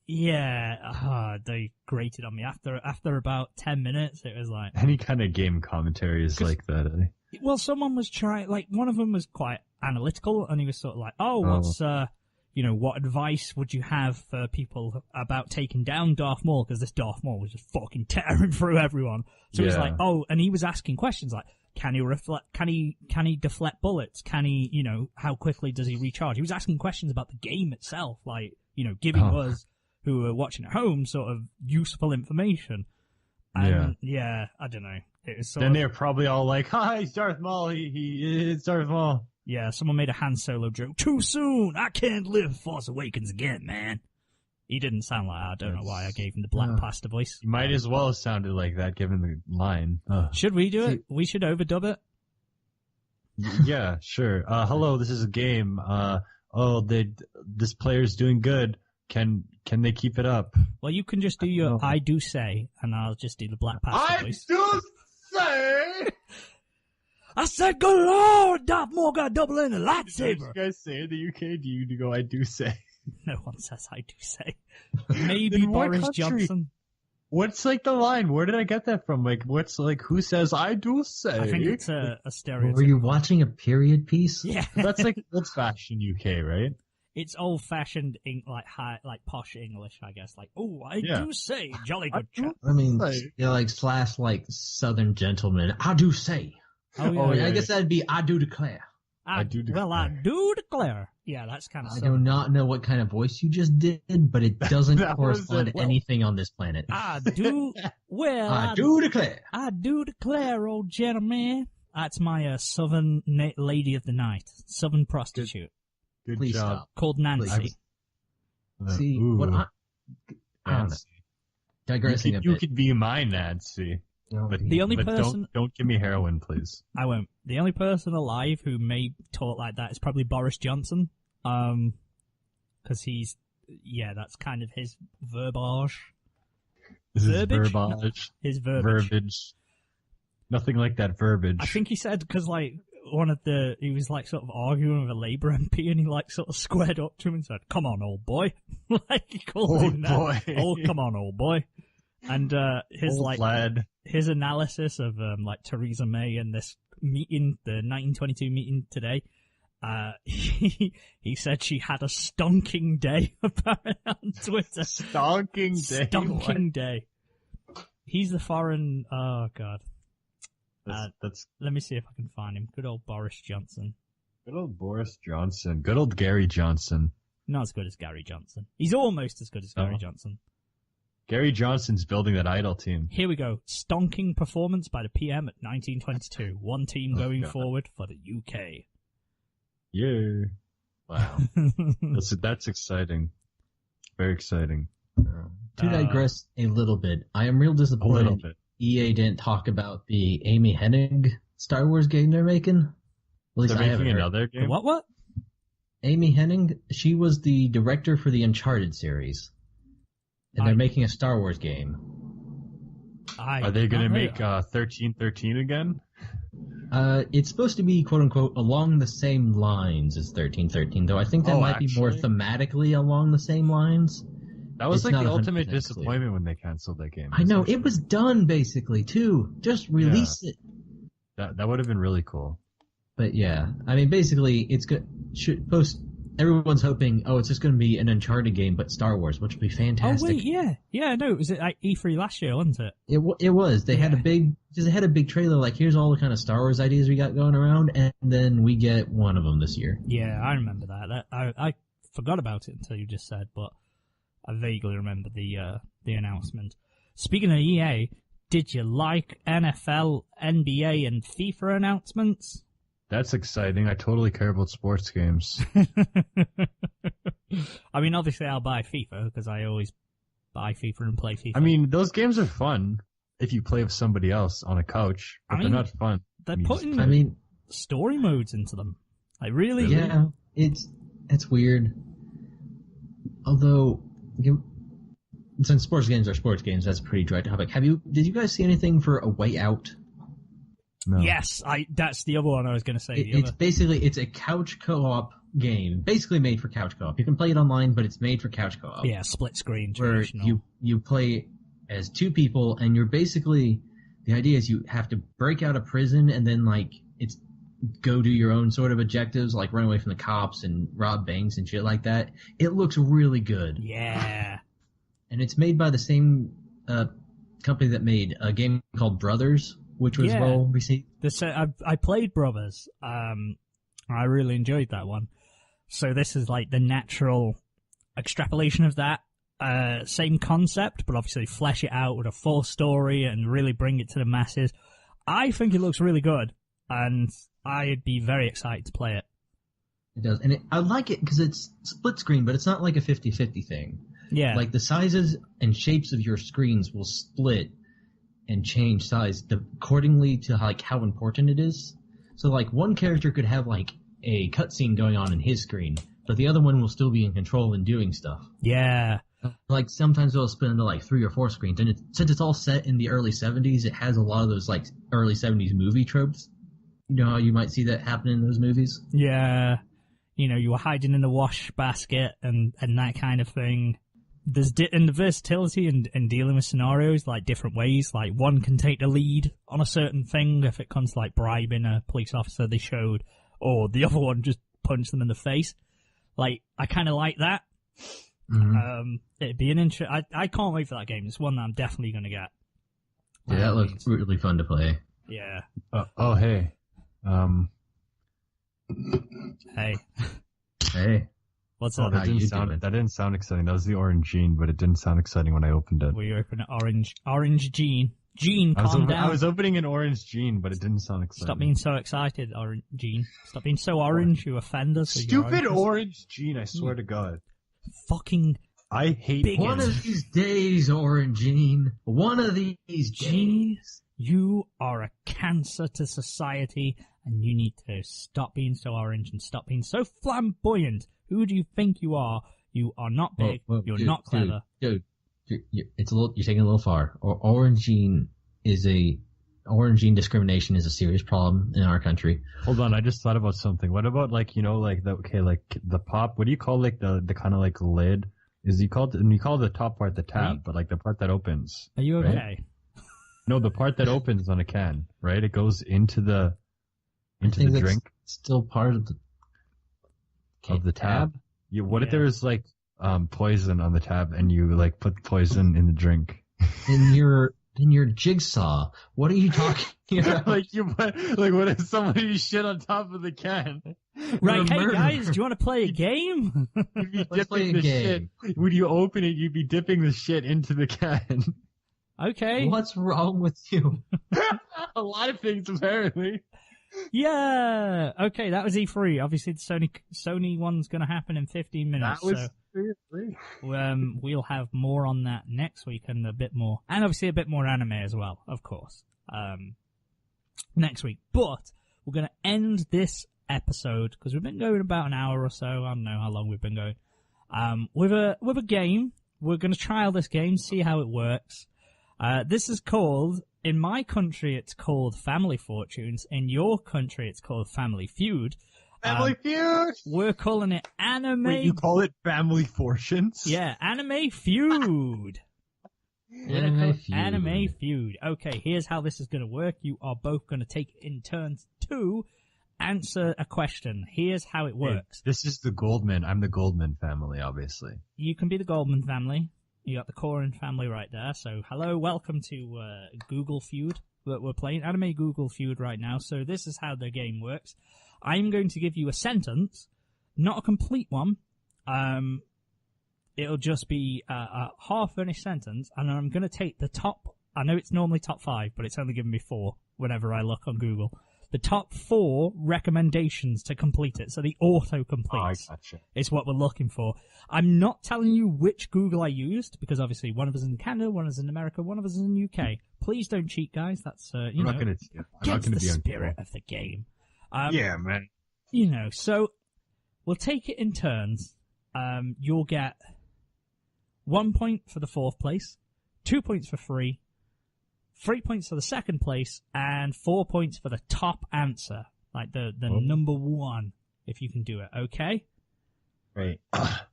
they grated on me after about 10 minutes. It was like any kind of game commentary is like that. Eh? Well, someone was trying, like one of them was quite analytical, and he was sort of like, what's what advice would you have for people about taking down Darth Maul? Because this Darth Maul was just fucking tearing through everyone. So he's like, and he was asking questions like, can he deflect bullets? Can he, how quickly does he recharge? He was asking questions about the game itself, like, giving us who are watching at home sort of useful information. And I don't know. It was then they're probably all like, hi, it's Darth Maul. It's Darth Maul. Yeah, someone made a Han Solo joke. Too soon! I can't live Force Awakens again, man. He didn't sound like that. I don't know why I gave him the Black Pasta voice. You might as well have sounded like that given the line. Should we do it? We should overdub it? Yeah, sure. Hello, this is a game. This player's doing good. Can they keep it up? Well, you can just do your I do say, and I'll just do the Black Pasta voice. I do say! I said, good lord, Darth Maul got double in a lightsaber. Do you guys say in the UK? Do you go, I do say? No one says I do say. Maybe Boris Johnson. What's like the line? Where did I get that from? Like, what's like, who says I do say? I think it's a stereotype. Were you watching a period piece? Yeah. That's like old-fashioned UK, right? It's old-fashioned, like posh English, I guess. Like, I do say, jolly good chap. I mean, like Southern gentleman. I do say. I guess that'd be I do declare. I do declare. Yeah, that's kind of. I do not know what kind of voice you just did, but it doesn't correspond to anything on this planet. I do. Well, I do declare. I do declare, old gentleman. That's my Southern lady of the night, Southern prostitute. Good Please job. stop. Called Nancy. See what I don't know. Digressing a bit. You could be my Nancy. But the only person don't give me heroin, please. I won't. The only person alive who may talk like that is probably Boris Johnson. Because that's kind of his verbiage. His verbiage. His verbiage. Nothing like that verbiage. I think he said because like he was like sort of arguing with a Labour MP, and he like sort of squared up to him and said, "Come on, old boy," like he called him that. Boy. Oh, come on, old boy. And his old like lad. His analysis of like Theresa May and this meeting, the 1922 meeting today, he said she had a stonking day apparently on Twitter. Stonking day. He's the foreign. Oh god. That's. Let me see if I can find him. Good old Boris Johnson. Good old Boris Johnson. Good old Gary Johnson. Not as good as Gary Johnson. He's almost as good as Gary Johnson. Gary Johnson's building that idol team. Here we go. Stonking performance by the PM at 1922. One team going forward for the UK. Yeah. Wow. That's exciting. Very exciting. To digress a little bit, I am real disappointed EA didn't talk about the Amy Hennig Star Wars game they're making. At least they're making another game? The what? Amy Hennig, she was the director for the Uncharted series. And they're making a Star Wars game. Are they going to make 1313 again? It's supposed to be, quote-unquote, along the same lines as 1313, though I think that might be more thematically along the same lines. That was like the ultimate disappointment when they canceled that game. I know, it was done, basically, too. Just release it. That would have been really cool. But yeah, I mean, basically, it's good. Everyone's hoping, it's just going to be an Uncharted game, but Star Wars, which would be fantastic. Oh wait, yeah, no, it was at E3 last year, wasn't it? It was. They had a big trailer, like here's all the kind of Star Wars ideas we got going around, and then we get one of them this year. Yeah, I remember that. I forgot about it until you just said, but I vaguely remember the announcement. Speaking of EA, did you like NFL, NBA, and FIFA announcements? That's exciting. I totally care about sports games. I mean, obviously I'll buy FIFA because I always buy FIFA and play FIFA. I mean, those games are fun if you play with somebody else on a couch, but they're not fun. They're putting story modes into them. Like, really? Yeah, it's weird. Although, since sports games are sports games, that's a pretty dry topic. Did you guys see anything for A Way Out? No. Yes, that's the other one I was going to say. It's a couch co-op game, basically made for couch co-op. You can play it online, but it's made for couch co-op. Yeah, split screen, where traditional. you play as two people, and you're basically, the idea is you have to break out of prison and then go do your own sort of objectives, like run away from the cops and rob banks and shit like that. It looks really good. Yeah. And it's made by the same company that made a game called Brothers, which was well received. I played Brothers. I really enjoyed that one. So this is like the natural extrapolation of that. Same concept, but obviously flesh it out with a full story and really bring it to the masses. I think it looks really good, and I'd be very excited to play it. It does. And I like it because it's split screen, but it's not like a 50-50 thing. Yeah. Like the sizes and shapes of your screens will split and change size accordingly to how important it is. So like one character could have like a cutscene going on in his screen, but the other one will still be in control and doing stuff. Yeah. Like sometimes it'll split into like 3 or 4 screens, and since it's all set in the early 70s, it has a lot of those like early 70s movie tropes. You know how you might see that happen in those movies? Yeah. You know, you were hiding in the wash basket and that kind of thing. There's and the versatility in dealing with scenarios, like different ways. Like one can take the lead on a certain thing if it comes to like bribing a police officer they showed, or the other one just punch them in the face. Like, I kind of like that. Mm-hmm. It'd be an I can't wait for that game. It's one that I'm definitely going to get. Yeah, that looks really fun to play. Yeah. Hey. Hey. Hey. What's up? That didn't sound exciting. That was the orange gene, but it didn't sound exciting when I opened it. We opened an orange gene. Gene, calm down. I was opening an orange gene, but it didn't sound exciting. Stop being so excited, orange Gene. Stop being so orange, you offenders. Stupid orange Gene, I swear to God. Fucking I hate bigot. One of these days, Orangine. One of these days. You are a cancer to society, and you need to stop being so orange and stop being so flamboyant. Who do you think you are? You are not big. You're not clever. Dude, you're taking it a little far. Orangine discrimination is a serious problem in our country. Hold on, I just thought about something. What about the pop? What do you call like the kind of like lid? You call the top part the tab, but like the part that opens. Are you okay? Right? No, the part that opens on a can, right? It goes into the drink. Still part of the tab. What if there's like poison on the tab and you like put poison in the drink? In your jigsaw. What are you talking about? What if somebody shit on top of the can? Right, hey guys, do you want to play a game? You'd be dipping the shit. When you open it, you'd be dipping the shit into the can. Okay. What's wrong with you? A lot of things, apparently. Yeah. Okay, that was E3. Obviously, the Sony one's going to happen in 15 minutes. We'll have more on that next week and obviously a bit more anime as well, of course. Next week. But we're going to end this episode because we've been going about an hour or so. I don't know how long we've been going. With a game. We're going to trial this game, see how it works. This is called, in my country, it's called Family Fortunes. In your country, it's called Family Feud. Family Feud! We're calling it Anime... Wait, you call it Family Fortunes? Yeah, Anime Feud. Anime Feud. Okay, here's how this is going to work. You are both going to take it in turns to answer a question. Here's how it works. This is the Goldman. I'm the Goldman family, obviously. You can be the Goldman family. You got the Coryn family right there. So, hello, welcome to Google Feud. We're playing Anime Google Feud right now. So, this is how the game works. I'm going to give you a sentence, not a complete one. It'll just be a half-finished sentence, and I'm going to take the top I know it's normally top 5, but it's only giving me 4 whenever I look on Google. The top 4 recommendations to complete it. So the auto-complete is what we're looking for. I'm not telling you which Google I used, because obviously one of us is in Canada, one of us is in America, one of us is in the UK. Please don't cheat, guys. That's, you know, against the spirit of the game. Yeah, man. You know, so we'll take it in turns. You'll get 1 point for the 4th place, 2 points for free, 3 points for the 2nd place, and 4 points for the top answer. Like the number 1, if you can do it, okay?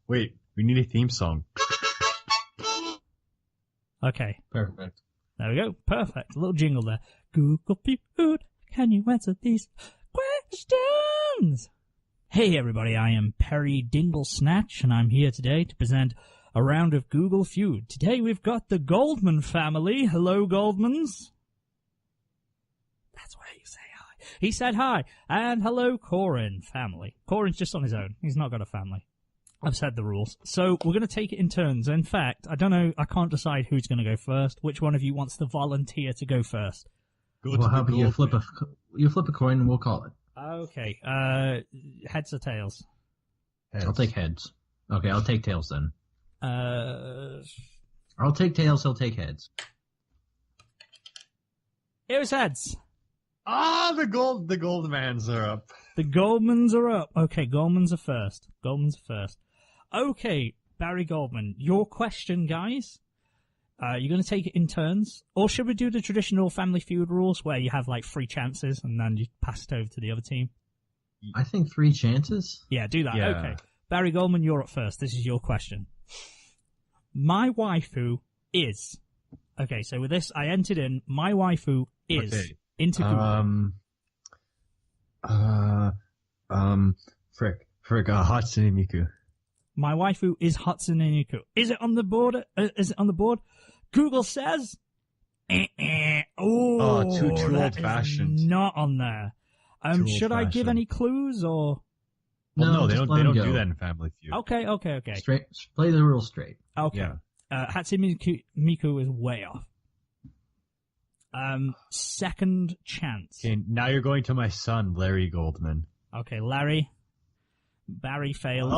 Wait, we need a theme song. Okay. Perfect. There we go. Perfect. A little jingle there. Google Feud, can you answer these questions? Hey everybody, I am Perry Dinglesnatch, and I'm here today to present a round of Google Feud. Today we've got the Goldman family. Hello, Goldmans. That's where you say hi. He said hi. And hello, Coryn family. Coryn's just on his own. He's not got a family. I've said the rules. So we're going to take it in turns. In fact, I don't know, I can't decide who's going to go first. Which one of you wants to volunteer to go first? Well, how about you flip a coin and we'll call it. Okay. Heads or tails? Heads. I'll take heads. Okay, I'll take tails then. I'll take tails, he'll take heads. It was heads. The Goldmans are up. The Goldmans are up. Okay, Goldmans are first. Okay, Barry Goldman, your question, guys. You're going to take it in turns, or should we do the traditional Family Feud rules where you have like 3 chances and then you pass it over to the other team? I think 3 chances. Yeah, do that. Yeah. Okay, Barry Goldman, you're up first. This is your question. My waifu is. Okay, so with this, I entered in my waifu is into Google. Hatsune Miku. My waifu is Hatsune Miku. Is it on the board? Google says. Oh, too old-fashioned. Not on there. Should I give any clues or? Well, no, they don't go. do that in Family Feud. Okay. Straight, play the rules straight. Okay. Yeah. Hatsune Miku is way off. Second chance. Okay, now you're going to my son, Larry Goldman. Okay, Larry. Barry fails.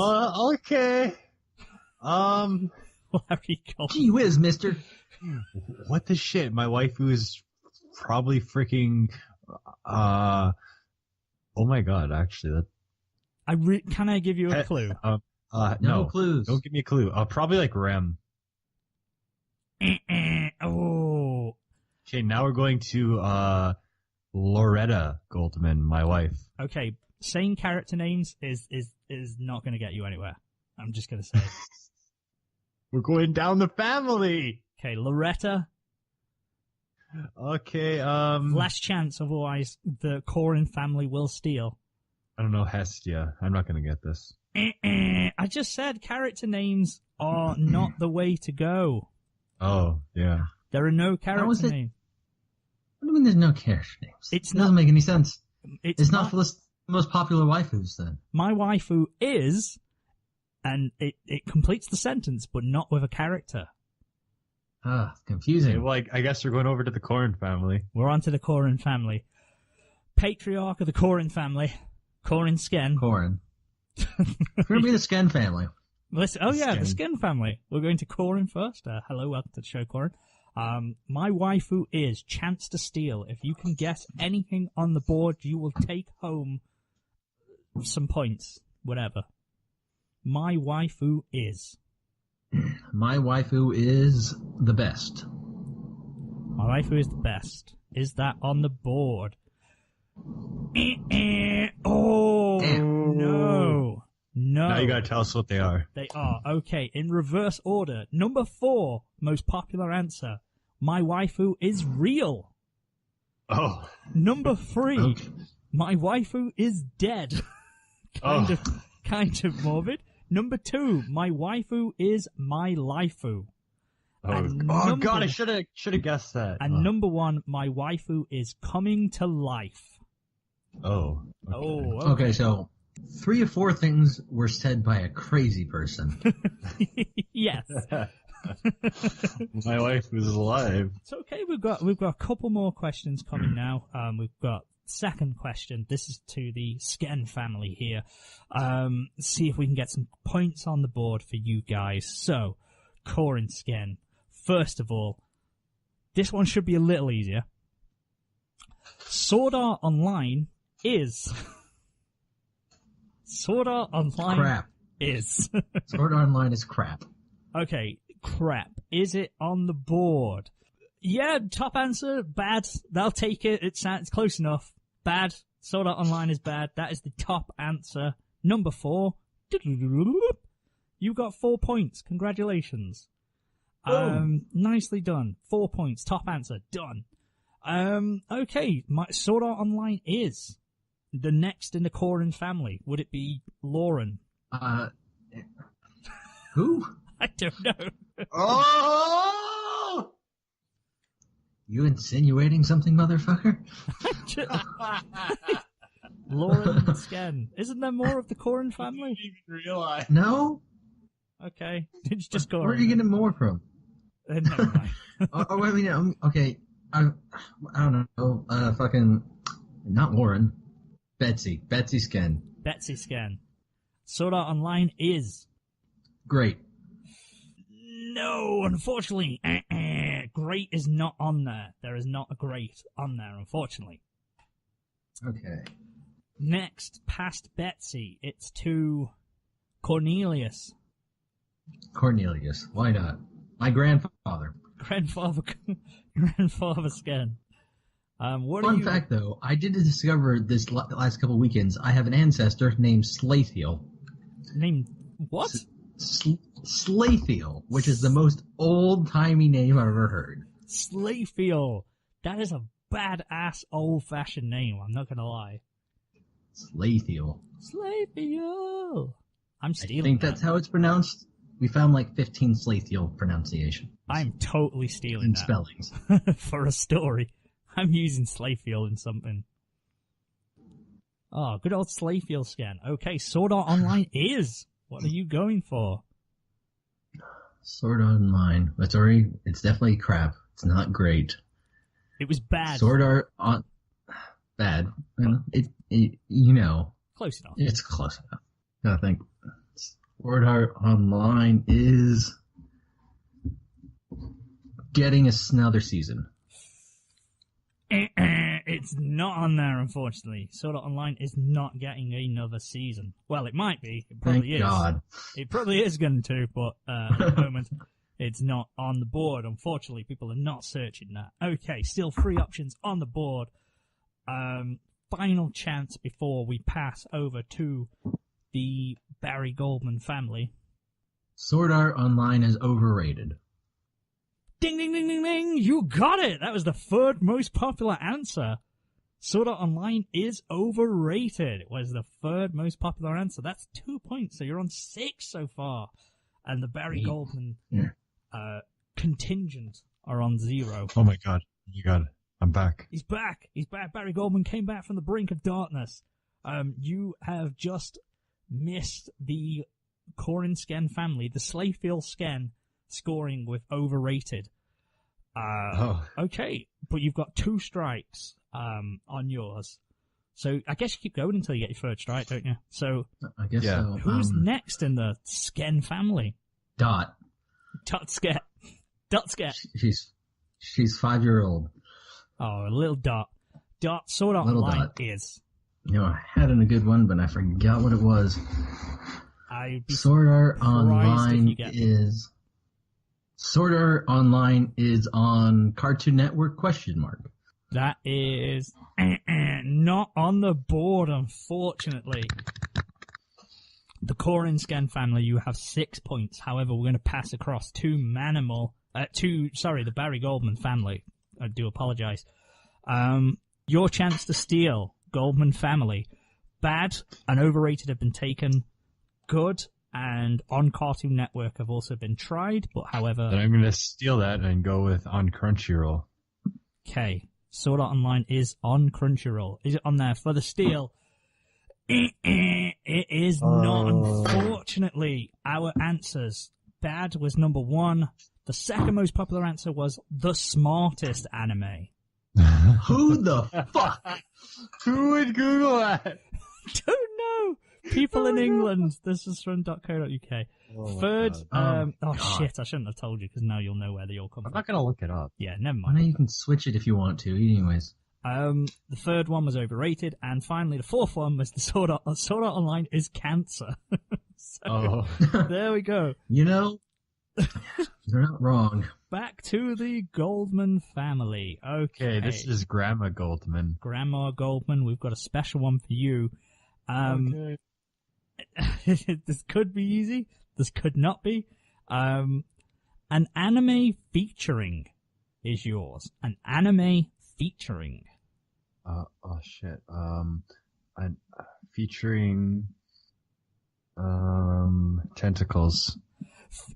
Okay. Larry Goldman. Gee whiz, mister. What the shit? My waifu is probably freaking. Oh my god! Actually, that. Can I give you a clue? No clues. Don't give me a clue. Probably like Rem. Oh. Okay, now we're going to Loretta Goldman, my wife. Okay, saying character names is not going to get you anywhere. I'm just going to say. We're going down the family. Okay, Loretta. Okay, Last chance, otherwise the Coryn family will steal. I don't know, Hestia. I'm not going to get this. I just said character names are not the way to go. Oh, yeah. There are no character names. What do you mean there's no character names? It doesn't make any sense. It's not for the most popular waifus, then. My waifu is, and it completes the sentence, but not with a character. Confusing. Okay, well, I guess we're going over to the Coryn family. We're on to the Coryn family. Patriarch of the Coryn family. Coryn Sken. Coryn. We're going to be the Sken family. Listen, the Sken family. We're going to Coryn first. Hello, welcome to the show, Coryn. My waifu is Chance to Steal. If you can guess anything on the board, you will take home some points. Whatever. My waifu is. My waifu is the best. My waifu is the best. Is that on the board? Oh, no. No. Now you gotta tell us what they are. They are. Okay, in reverse order. Number 4, most popular answer. My waifu is real. Oh. Number 3, Okay. My waifu is dead. kind of morbid. Number 2, my waifu is my laifu. God, I should have guessed that. And number 1, my waifu is coming to life. Oh. Okay. Okay, so 3 or 4 things were said by a crazy person. Yes. My wife was alive. It's okay. We've got a couple more questions coming now. We've got second question. This is to the Sken family here. See if we can get some points on the board for you guys. So, Coryn Sken. First of all, this one should be a little easier. Sword Art Online is Sword Art Online Crap. is Sword Art Online is crap. Okay, crap. Is it on the board? Yeah, top answer, bad. They'll take it. It's close enough. Bad. Sword Art Online is bad. That is the top answer. Number 4. You got 4 points. Congratulations. Nicely done. 4 points. Top answer. Done. Okay. My Sword Art Online is the next in the Coryn family. Would it be Lauren? Who? I don't know. Oh! You insinuating something, motherfucker? Lauren Sken. Isn't there more of the Coryn family? I didn't even realize. No? Okay. It's just Coryn. Where are you getting more from? Never mind. I mean, okay. I don't know. Fucking, not Lauren. Betsy. Betsy Sken. Betsy Sken. Sword Art Online is... Great. No, unfortunately. Great is not on there. There is not a great on there, unfortunately. Okay. Next, past Betsy, it's to Cornelius. Cornelius. Why not? My grandfather. Grandfather Sken. Fun fact, though, I did discover this last couple weekends. I have an ancestor named Slathiel. Named what? Slathiel, which is the most old-timey name I've ever heard. Slayfield. That is a badass old-fashioned name, I'm not gonna lie. Slathiel. Slayfield. I'm stealing I think that's how it's pronounced. We found like 15 Slathiel pronunciations. I'm totally stealing and that. spellings. For a story. I'm using Slayfield in something. Oh, good old Slayfield Scan. Okay, Sword Art Online is. What are you going for? Sword Art Online. It's definitely crap. It's not great. It was bad. Sword Art on bad. You know. Close enough. It's close enough. I think Sword Art Online is getting another season. It's not on there, unfortunately. Sword Art Online is not getting another season. Well, it might be. It probably is. Thank God. It probably is going to, but at the moment, it's not on the board. Unfortunately, people are not searching that. Okay, still 3 options on the board. Final chance before we pass over to the Barry Goldman family. Sword Art Online is overrated. Ding, ding, ding, ding, ding! You got it! That was the 3rd most popular answer. Sword Art Online is overrated. It was the 3rd most popular answer. That's 2 points, so you're on 6 so far. And the Barry Goldman contingent are on 0. Oh my god. You got it. I'm back. He's back. He's back. Barry Goldman came back from the brink of darkness. You have just missed the Coryn Sken family, the Slayfield Sken, scoring with overrated. Okay, but you've got 2 strikes on yours. So I guess you keep going until you get your 3rd strike, don't you? So I guess so. Who's next in the Sken family? Dot. Dot Sket. Dot Sket. She's 5-year-old. Oh, a little Dot. Dot Sword Art Little Online Dot. is. You know, I had a good one, but I forgot what it was. Sword Art Online is... Sword Art Online is on Cartoon Network ? That is not on the board, unfortunately. The Coryn Sken family, you have 6 points. However, we're going to pass across to the Barry Goldman family. I do apologize. Your chance to steal, Goldman family. Bad and overrated have been taken. Good and on Cartoon Network have also been tried, but however... Then I'm going to steal that and go with on Crunchyroll. Okay. Sword Art Online is on Crunchyroll. Is it on there for the steal? It is not, unfortunately. Our answers. Bad was number 1. The second most popular answer was the smartest anime. Who the fuck? Who would Google that? Don't know. People in England. This is from .co.uk. Oh Third, God. shit, I shouldn't have told you because now you'll know where they all come I'm from. not gonna look it up. Yeah, never I mind. know you can switch it if you want to, anyways. The third one was overrated, and finally the fourth one was the Sword Art Online is cancer. So, there we go. You know, they're not wrong. Back to the Goldman family. Okay, Okay, this is Grandma Goldman. Grandma Goldman. We've got a special one for you. Okay. This could be easy. This could not be. An anime featuring is yours. An anime featuring. Oh shit. Featuring tentacles.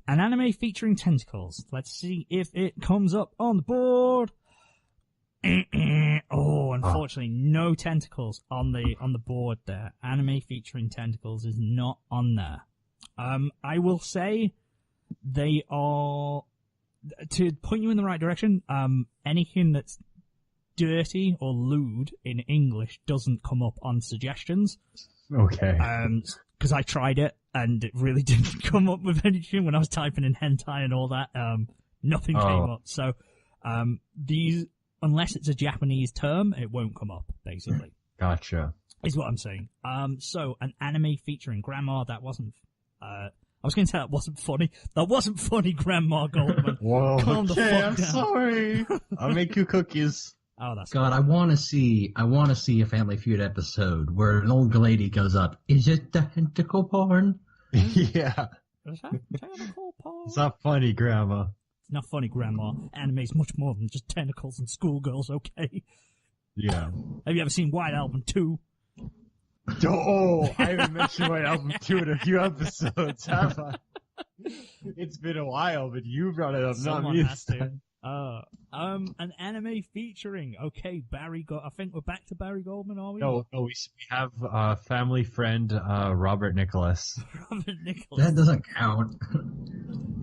An anime featuring tentacles. Let's see if it comes up on the board. Oh, unfortunately, no tentacles on the board there. Anime featuring tentacles is not on there. I will say they are, to point you in the right direction, anything that's dirty or lewd in English doesn't come up on suggestions. Okay. Because I tried it and it really didn't come up with anything when I was typing in hentai and all that. Nothing came up. So, these, unless it's a Japanese term, it won't come up, basically. Gotcha. Is what I'm saying. So an anime featuring Grandma, that wasn't, I was going to say that wasn't funny. That wasn't funny, Grandma Goldman. Whoa, Calm the fuck I'm down. sorry. I'll make you cookies. Oh, that's God, I want to see a Family Feud episode where an old lady goes up. Is it the tentacle porn? Yeah. Is that tentacle porn? It's not funny, Grandma. It's not funny, Grandma. Anime's much more than just tentacles and schoolgirls, okay? Yeah. Have you ever seen White Album 2? Oh, I haven't mentioned my album 2 in a few episodes, have I? It's been a while, but you brought it up, not Someone me. has to. An anime featuring. Okay, I think we're back to Barry Goldman, are we? No, we have family friend Robert Nicholas. Robert Nicholas. That doesn't count.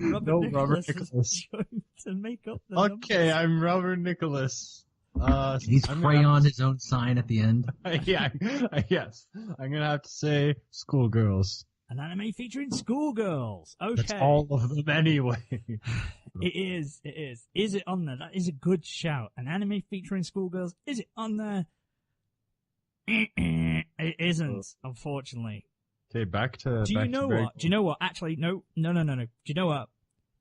Robert is Nicholas. trying to make up the Okay, I'm Robert Nicholas. He's crayon his own sign at the end. Yeah, yes. I'm gonna have to say schoolgirls. An anime featuring schoolgirls. Okay. That's all of them anyway. It is. Is it on there? That is a good shout. An anime featuring schoolgirls. Is it on there? It isn't, unfortunately. Okay, back to. Do you know what? Actually, no. Do you know what?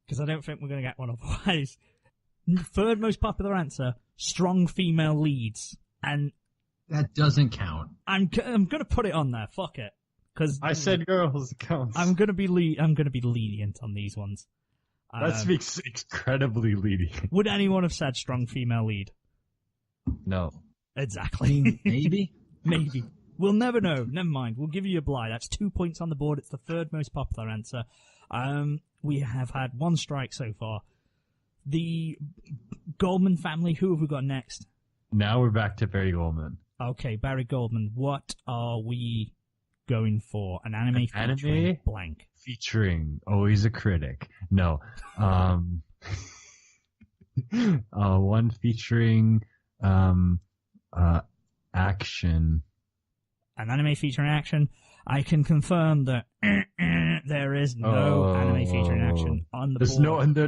Because I don't think we're going to get one otherwise. Third most popular answer, strong female leads. And That doesn't count. I'm going to put it on there. Fuck it. Because I said girls counts. I'm going to be lenient on these ones. That speaks incredibly lenient. Would anyone have said strong female lead? No. Exactly. Maybe. Maybe. We'll never know. Never mind. We'll give you a bly. That's 2 points on the board. It's the third most popular answer. We have had one strike so far. The Goldman family, who have we got next? Now we're back to Barry Goldman. Okay, Barry Goldman. What are we going for? An anime featuring blank. Featuring, he's a critic. No. One featuring, action. An anime featuring action. I can confirm that there is no anime featuring action on the board.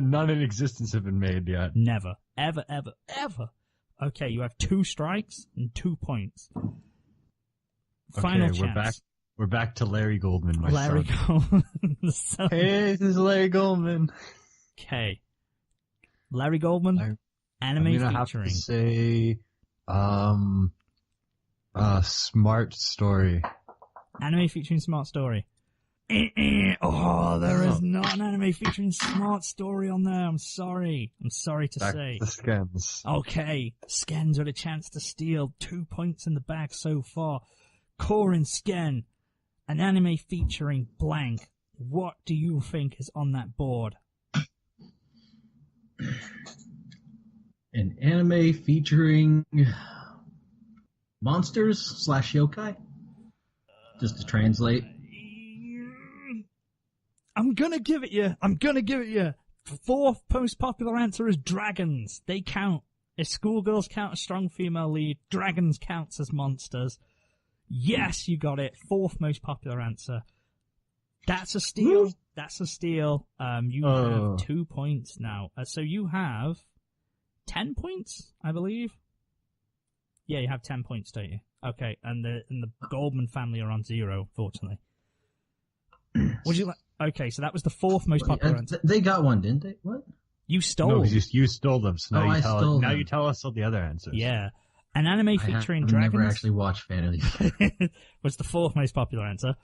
None in existence have been made yet. Never. Ever, ever, ever. Okay, you have 2 strikes and 2 points. Final chance. We're back to Larry Goldman, my Larry son. Goldman. Hey, this is Larry Goldman. Okay. Larry Goldman, anime I'm gonna featuring. have to say, Smart Story. Anime featuring Smart Story. There is not an anime featuring Smart Story on there. I'm sorry. I'm sorry to say. The Skens. Okay. Skens with a chance to steal 2 points in the bag so far. Coryn Sken, an anime featuring blank. What do you think is on that board? An anime featuring monsters / yokai? Just to translate. I'm gonna give it you. fourth most popular answer is dragons. They count. If schoolgirls count as strong female lead, dragons counts as monsters. Yes, you got it. Fourth most popular answer. That's a steal. Woo. That's a steal. You have 2 points now. So you have 10 points, I believe. Yeah, you have 10 points, don't you? Okay, and the Goldman family are on 0, fortunately. Would you like? Okay, so that was the fourth most popular answer. They got one, didn't they? What? You stole. No, because you stole them. So now, I you tell us all the other answers. Yeah. An anime featuring I've dragons. never actually watched Fantasy. Was the fourth most popular answer.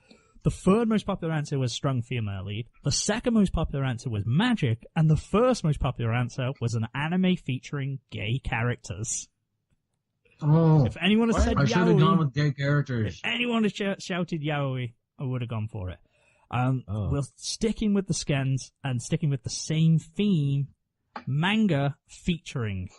The third most popular answer was strong female lead. The second most popular answer was magic. And the first most popular answer was an anime featuring gay characters. Oh. If anyone had said I should have yaoi, gone with gay characters. if anyone had shouted yaoi, I would have gone for it. We're sticking with the skens and sticking with the same theme. Manga featuring.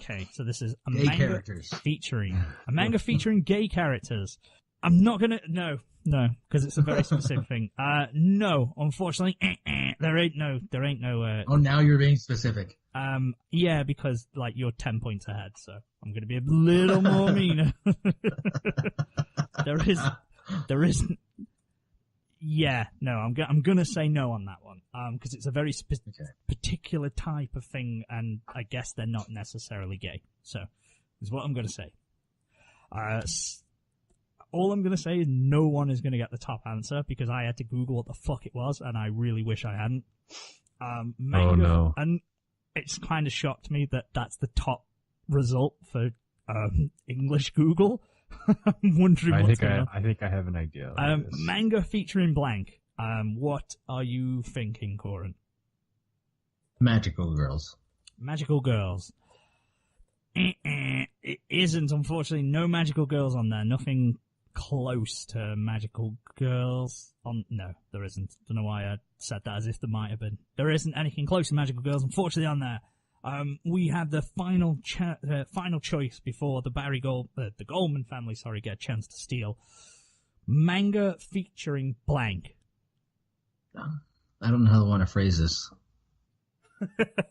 Okay, so this is a gay manga characters. featuring. A manga featuring gay characters. I'm not gonna... No, because it's a very specific thing. No, unfortunately, there ain't no... Oh, now you're being specific. Yeah, because, like, you're 10 points ahead, so I'm gonna be a little more meaner. There isn't... Yeah, no, I'm gonna say no on that one, because it's a very particular type of thing, and I guess they're not necessarily gay. So, is what I'm gonna say. All I'm gonna say is no one is gonna get the top answer because I had to Google what the fuck it was, and I really wish I hadn't. Manga, no! And it's kind of shocked me that that's the top result for English Google. I'm wondering what's going on. I think I have an idea. Manga featuring blank. What are you thinking, Coryn? Magical girls. Magical girls. It isn't, unfortunately. No magical girls on there. Nothing close to magical girls. No, there isn't. Don't know why I said that as if there might have been. There isn't anything close to magical girls, unfortunately, on there. We have the final choice before the Goldman family, get a chance to steal. Manga featuring blank. I don't know how I want to phrase this.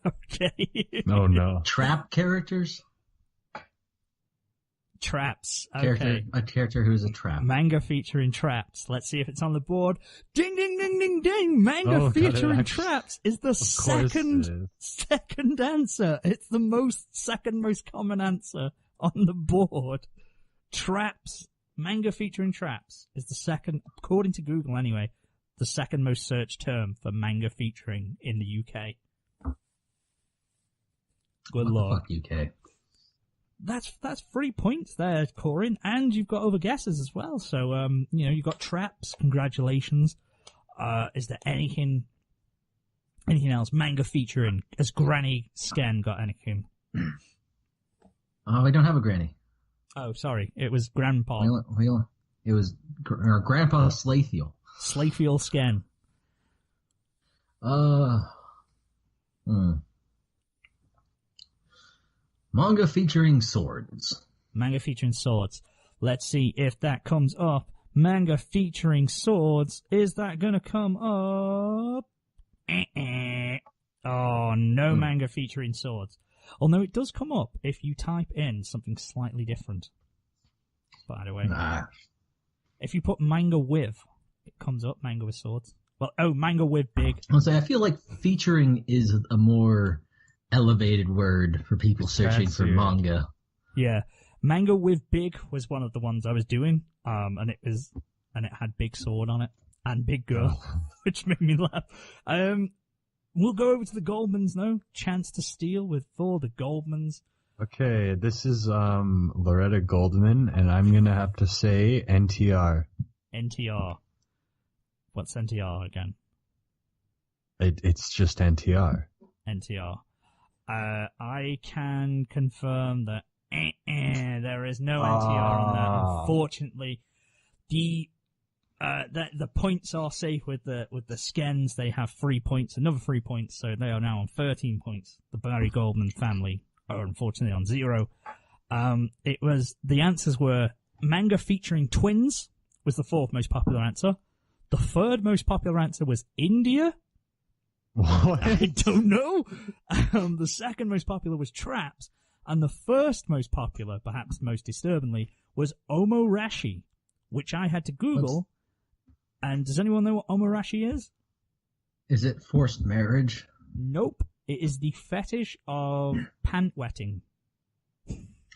Okay. Oh no. Trap characters? Traps. Okay. A character who's a trap. Manga featuring traps. Let's see if it's on the board. Ding, ding, ding, ding, ding. Manga featuring traps is the second answer. It's the second most common answer on the board. Traps. Manga featuring traps is the second, according to Google anyway, the second most searched term for manga featuring in the UK. Good lord. Fuck UK. That's 3 points there, Coryn, and you've got other guesses as well. So, you've got traps. Congratulations. Is there anything else? Manga featuring. Has Granny Sken got anything? Oh, I don't have a granny. Oh, sorry. It was Grandpa. It was Grandpa Slathiel. Slathiel Sken. Manga featuring swords. Manga featuring swords. Let's see if that comes up. Manga featuring swords. Is that going to come up? Oh, no manga featuring swords. Although it does come up if you type in something slightly different. By the way. Nah. If you put manga with, it comes up, manga with swords. Well, manga with big. I feel like featuring is a more elevated word for people searching for manga. Yeah. Manga with big was one of the ones I was doing. And it had big sword on it. And big girl. Which made me laugh. We'll go over to the Goldmans now. Chance to steal for the Goldmans. Okay, this is Loretta Goldman, and I'm gonna have to say NTR. NTR. What's NTR again? It's just NTR. NTR. I can confirm that there is no NTR on that. Unfortunately, the points are safe with the skens. They have 3 points, another 3 points, so they are now on 13 points. The Barry Goldman family are unfortunately on 0. The answers were manga featuring twins was the fourth most popular answer. The third most popular answer was India. What? I don't know. The second most popular was Traps, and the first most popular, perhaps most disturbingly, was Omorashi, which I had to Google. And does anyone know what Omorashi is? Is it forced marriage? Nope. It is the fetish of pant wetting.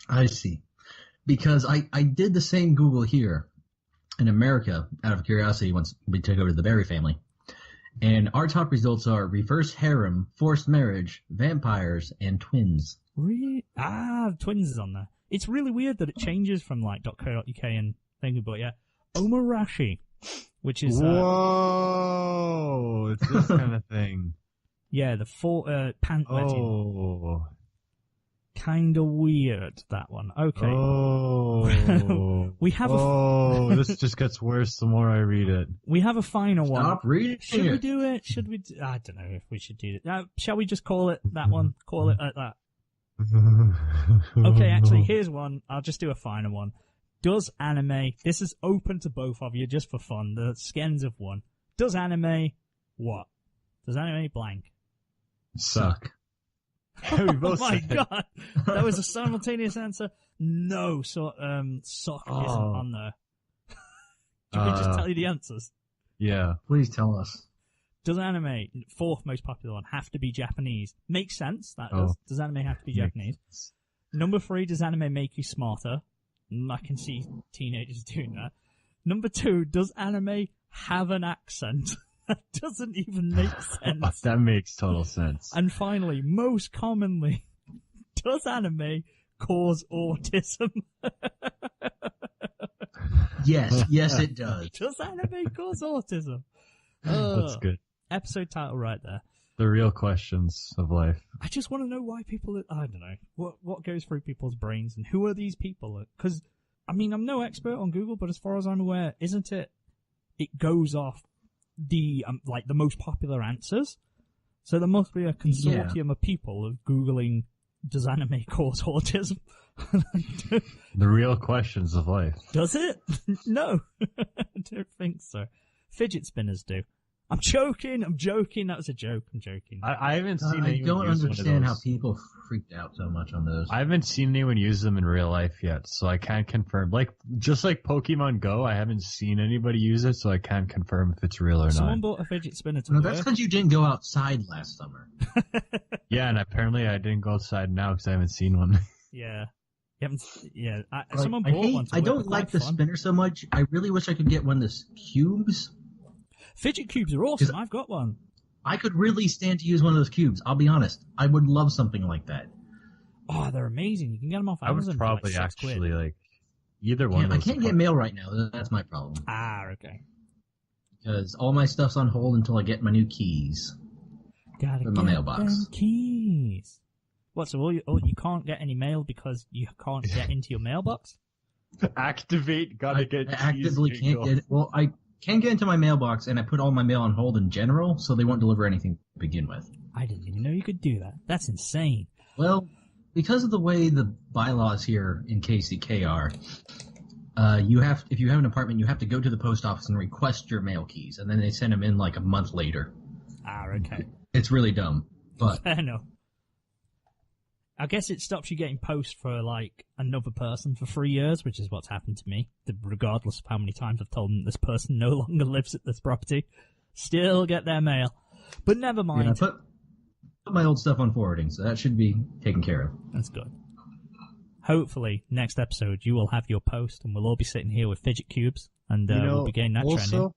I see. Because I did the same Google here in America, out of curiosity, once we took over to the Berry family. And our top results are reverse harem, forced marriage, vampires, and twins. Really? Twins is on there. It's really weird that it changes from like .co.uk and thingy, but yeah. Omorashi, which is... Whoa! It's this kind of thing. Yeah, the pant wetting. Oh. Kind of weird, that one. Okay. Oh. We have this just gets worse the more I read it. We have a final one. Stop reading Should it. we do it? Should we? I don't know if we should do it. Shall we just call it that one? Call it that. Okay, actually, here's one. I'll just do a final one. Does anime... This is open to both of you, just for fun. The skins of one. Does anime... What? Does anime blank? Suck. We Oh both my said. god! That was a simultaneous answer. No, suck isn't on there. Can we just tell you the answers? Yeah. Please tell us. Does anime, fourth most popular one, have to be Japanese? Makes sense, that Oh. does. Does anime have to be Japanese? Number 3, does anime make you smarter? I can see teenagers doing that. Number 2, does anime have an accent? That doesn't even make sense. That makes total sense. And finally, most commonly, does anime cause autism? Yes, it does. Does anime cause autism? That's good. Episode title right there. The real questions of life. I just want to know why people... I don't know. What goes through people's brains and who are these people? Because, I mean, I'm no expert on Google, but as far as I'm aware, isn't it... It goes off the most popular answers. So there must be a consortium of people of Googling, does anime cause autism? The real questions of life. Does it? No. I don't think so. Fidget spinners do. I'm joking. That was a joke. I'm joking. I haven't seen I anyone don't use understand one of how those. people freaked out so much on those. I haven't seen anyone use them in real life yet, so I can't confirm. Just like Pokemon Go, I haven't seen anybody use it, so I can't confirm if it's real or Someone not. bought a fidget spinner to No, work. that's because you didn't go outside last summer. Yeah, and apparently I didn't go outside now because I haven't seen one. Yeah. You haven't, yeah. Like, Someone bought one to I work. don't They're like quite the fun. spinner so much. I really wish I could get one of the cubes. Fidget cubes are awesome. I've got one. I could really stand to use one of those cubes. I'll be honest. I would love something like that. Oh, they're amazing. You can get them off I would Amazon probably for like £6. actually like either one. I of those can't would get mail right now. That's my problem. Okay. Because all my stuff's on hold until I get my new keys. Gotta In get my mailbox. them keys. What, so you can't get any mail because you can't get into your mailbox? activate. Gotta get. I actively keys, can't jingle. get it. Well, I can't get into my mailbox, and I put all my mail on hold in general, so they won't deliver anything to begin with. I didn't even know you could do that. That's insane. Well, because of the way the bylaws here in KCK are, if you have an apartment, you have to go to the post office and request your mail keys, and then they send them in like a month later. Okay. It's really dumb, but Fair enough. I guess it stops you getting post for, like, another person for 3 years, which is what's happened to me, regardless of how many times I've told them this person no longer lives at this property. Still get their mail. But never mind. yeah, I put my old stuff on forwarding, so that should be taken care of. That's good. Hopefully, next episode, you will have your post, and we'll all be sitting here with fidget cubes, and we'll be getting that trending. Also,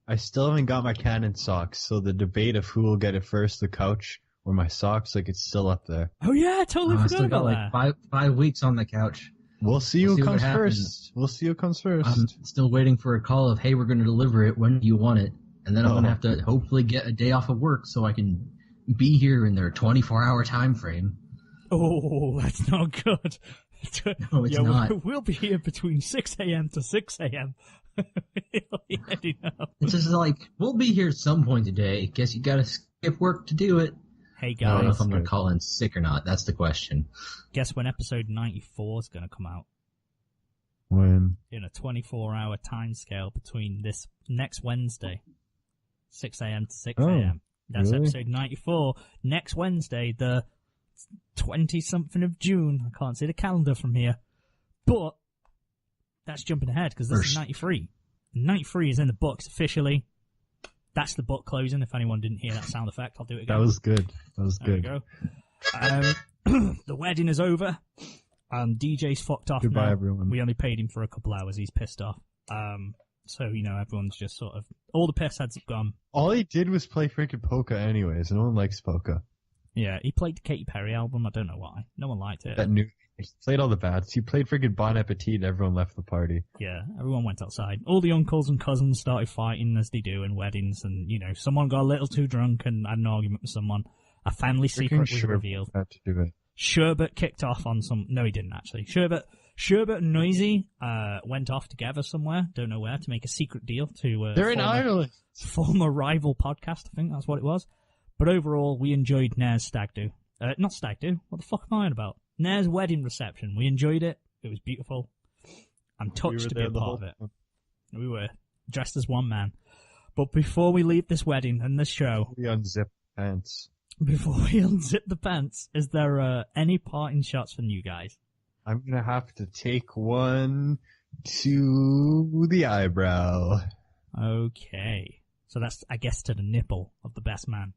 I still haven't got my Canon socks, so the debate of who will get it first, the couch or my socks, like it's still up there. Oh yeah, I totally I forgot still got about like that. five weeks on the couch. We'll see We'll who see what comes happens. first. We'll see who comes first. I'm still waiting for a call of, hey, we're going to deliver it. When do you want it? And then I'm going to have to hopefully get a day off of work so I can be here in their 24-hour time frame. Oh, that's not good. No, it's not. We'll be here between 6 a.m. to 6 a.m. We'll be heading out. It's just like, we'll be here at some point today. Guess you got to skip work to do it. Hey I don't know guys, if I'm going to call in sick or not. That's the question. guess when episode 94 is going to come out? When? In a 24-hour time scale between this next Wednesday, 6 a.m. to 6 a.m. That's Really? episode 94. Next Wednesday, the 20-something of June. I can't see the calendar from here. But that's jumping ahead because this is 93. 93 is in the books officially. That's the book closing. If anyone didn't hear that sound effect, I'll do it again. That was good. That was There good. we go. The wedding is over. DJ's fucked off Goodbye, now. everyone. We only paid him for a couple hours. He's pissed off. So, everyone's just sort of... All the piss heads have gone. All he did was play freaking polka anyways. No one likes polka. Yeah, he played the Katy Perry album. I don't know why. No one liked it. He played all the bads. He played freaking Bon Appetit. Everyone left the party. Yeah, everyone went outside. All the uncles and cousins started fighting as they do in weddings, and someone got a little too drunk and had an argument with someone. A family secret was revealed. Had to do it. Sherbet kicked off on some... No, he didn't actually. Sherbet and Noisy went off together somewhere, don't know where, to make a secret deal to... They're in Ireland. Former rival podcast, I think that's what it was. But overall, we enjoyed Nair's stag do. Not stag do. What the fuck am I on about? Nair's wedding reception. We enjoyed it. It was beautiful. I'm touched to be a part of it. We were dressed as one man. But before we leave this wedding and this show... We unzip pants. Before we unzip the pants, is there any parting shots from you guys? I'm gonna have to take one to the eyebrow. Okay. So that's, I guess, to the nipple of the best man.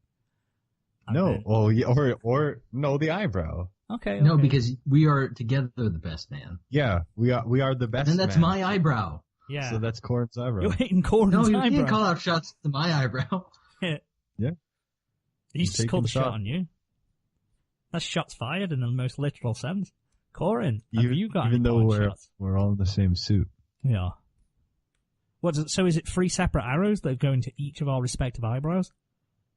No, no, the eyebrow. Okay. No, because we are together the best man. Yeah, we are the best. And that's man. my eyebrow. Yeah. So that's Coryn's eyebrow. You're hitting Coryn's No, you eyebrow. can't call out shots to my eyebrow. Yeah. He's just called a shot on you. That's shots fired in the most literal sense. Coryn, have you got even any though parting shots? we're all in the same suit. Yeah. So is it 3 separate arrows that go into each of our respective eyebrows?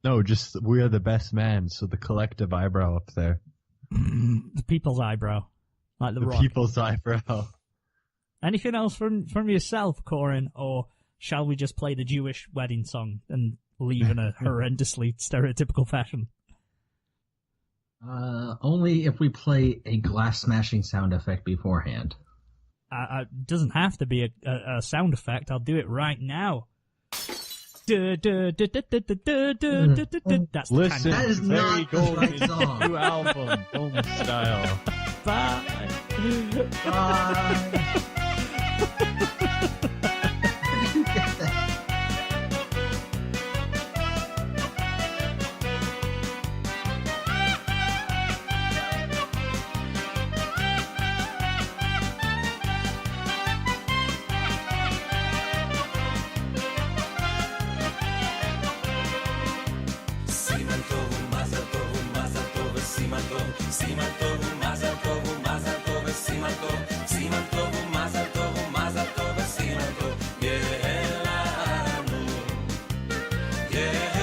No, just we are the best man. So the collective eyebrow up there. The people's eyebrow. Like the Rock. People's eyebrow. Anything else from yourself, Coryn, or shall we just play the Jewish wedding song and leave in a horrendously stereotypical fashion? Only if we play a glass smashing sound effect beforehand. It doesn't have to be a sound effect. I'll do it right now. That's the Listen, kind That is very not the golden right song. new album, Golden Style. Bye. Bye. Where did you get that? Yeah.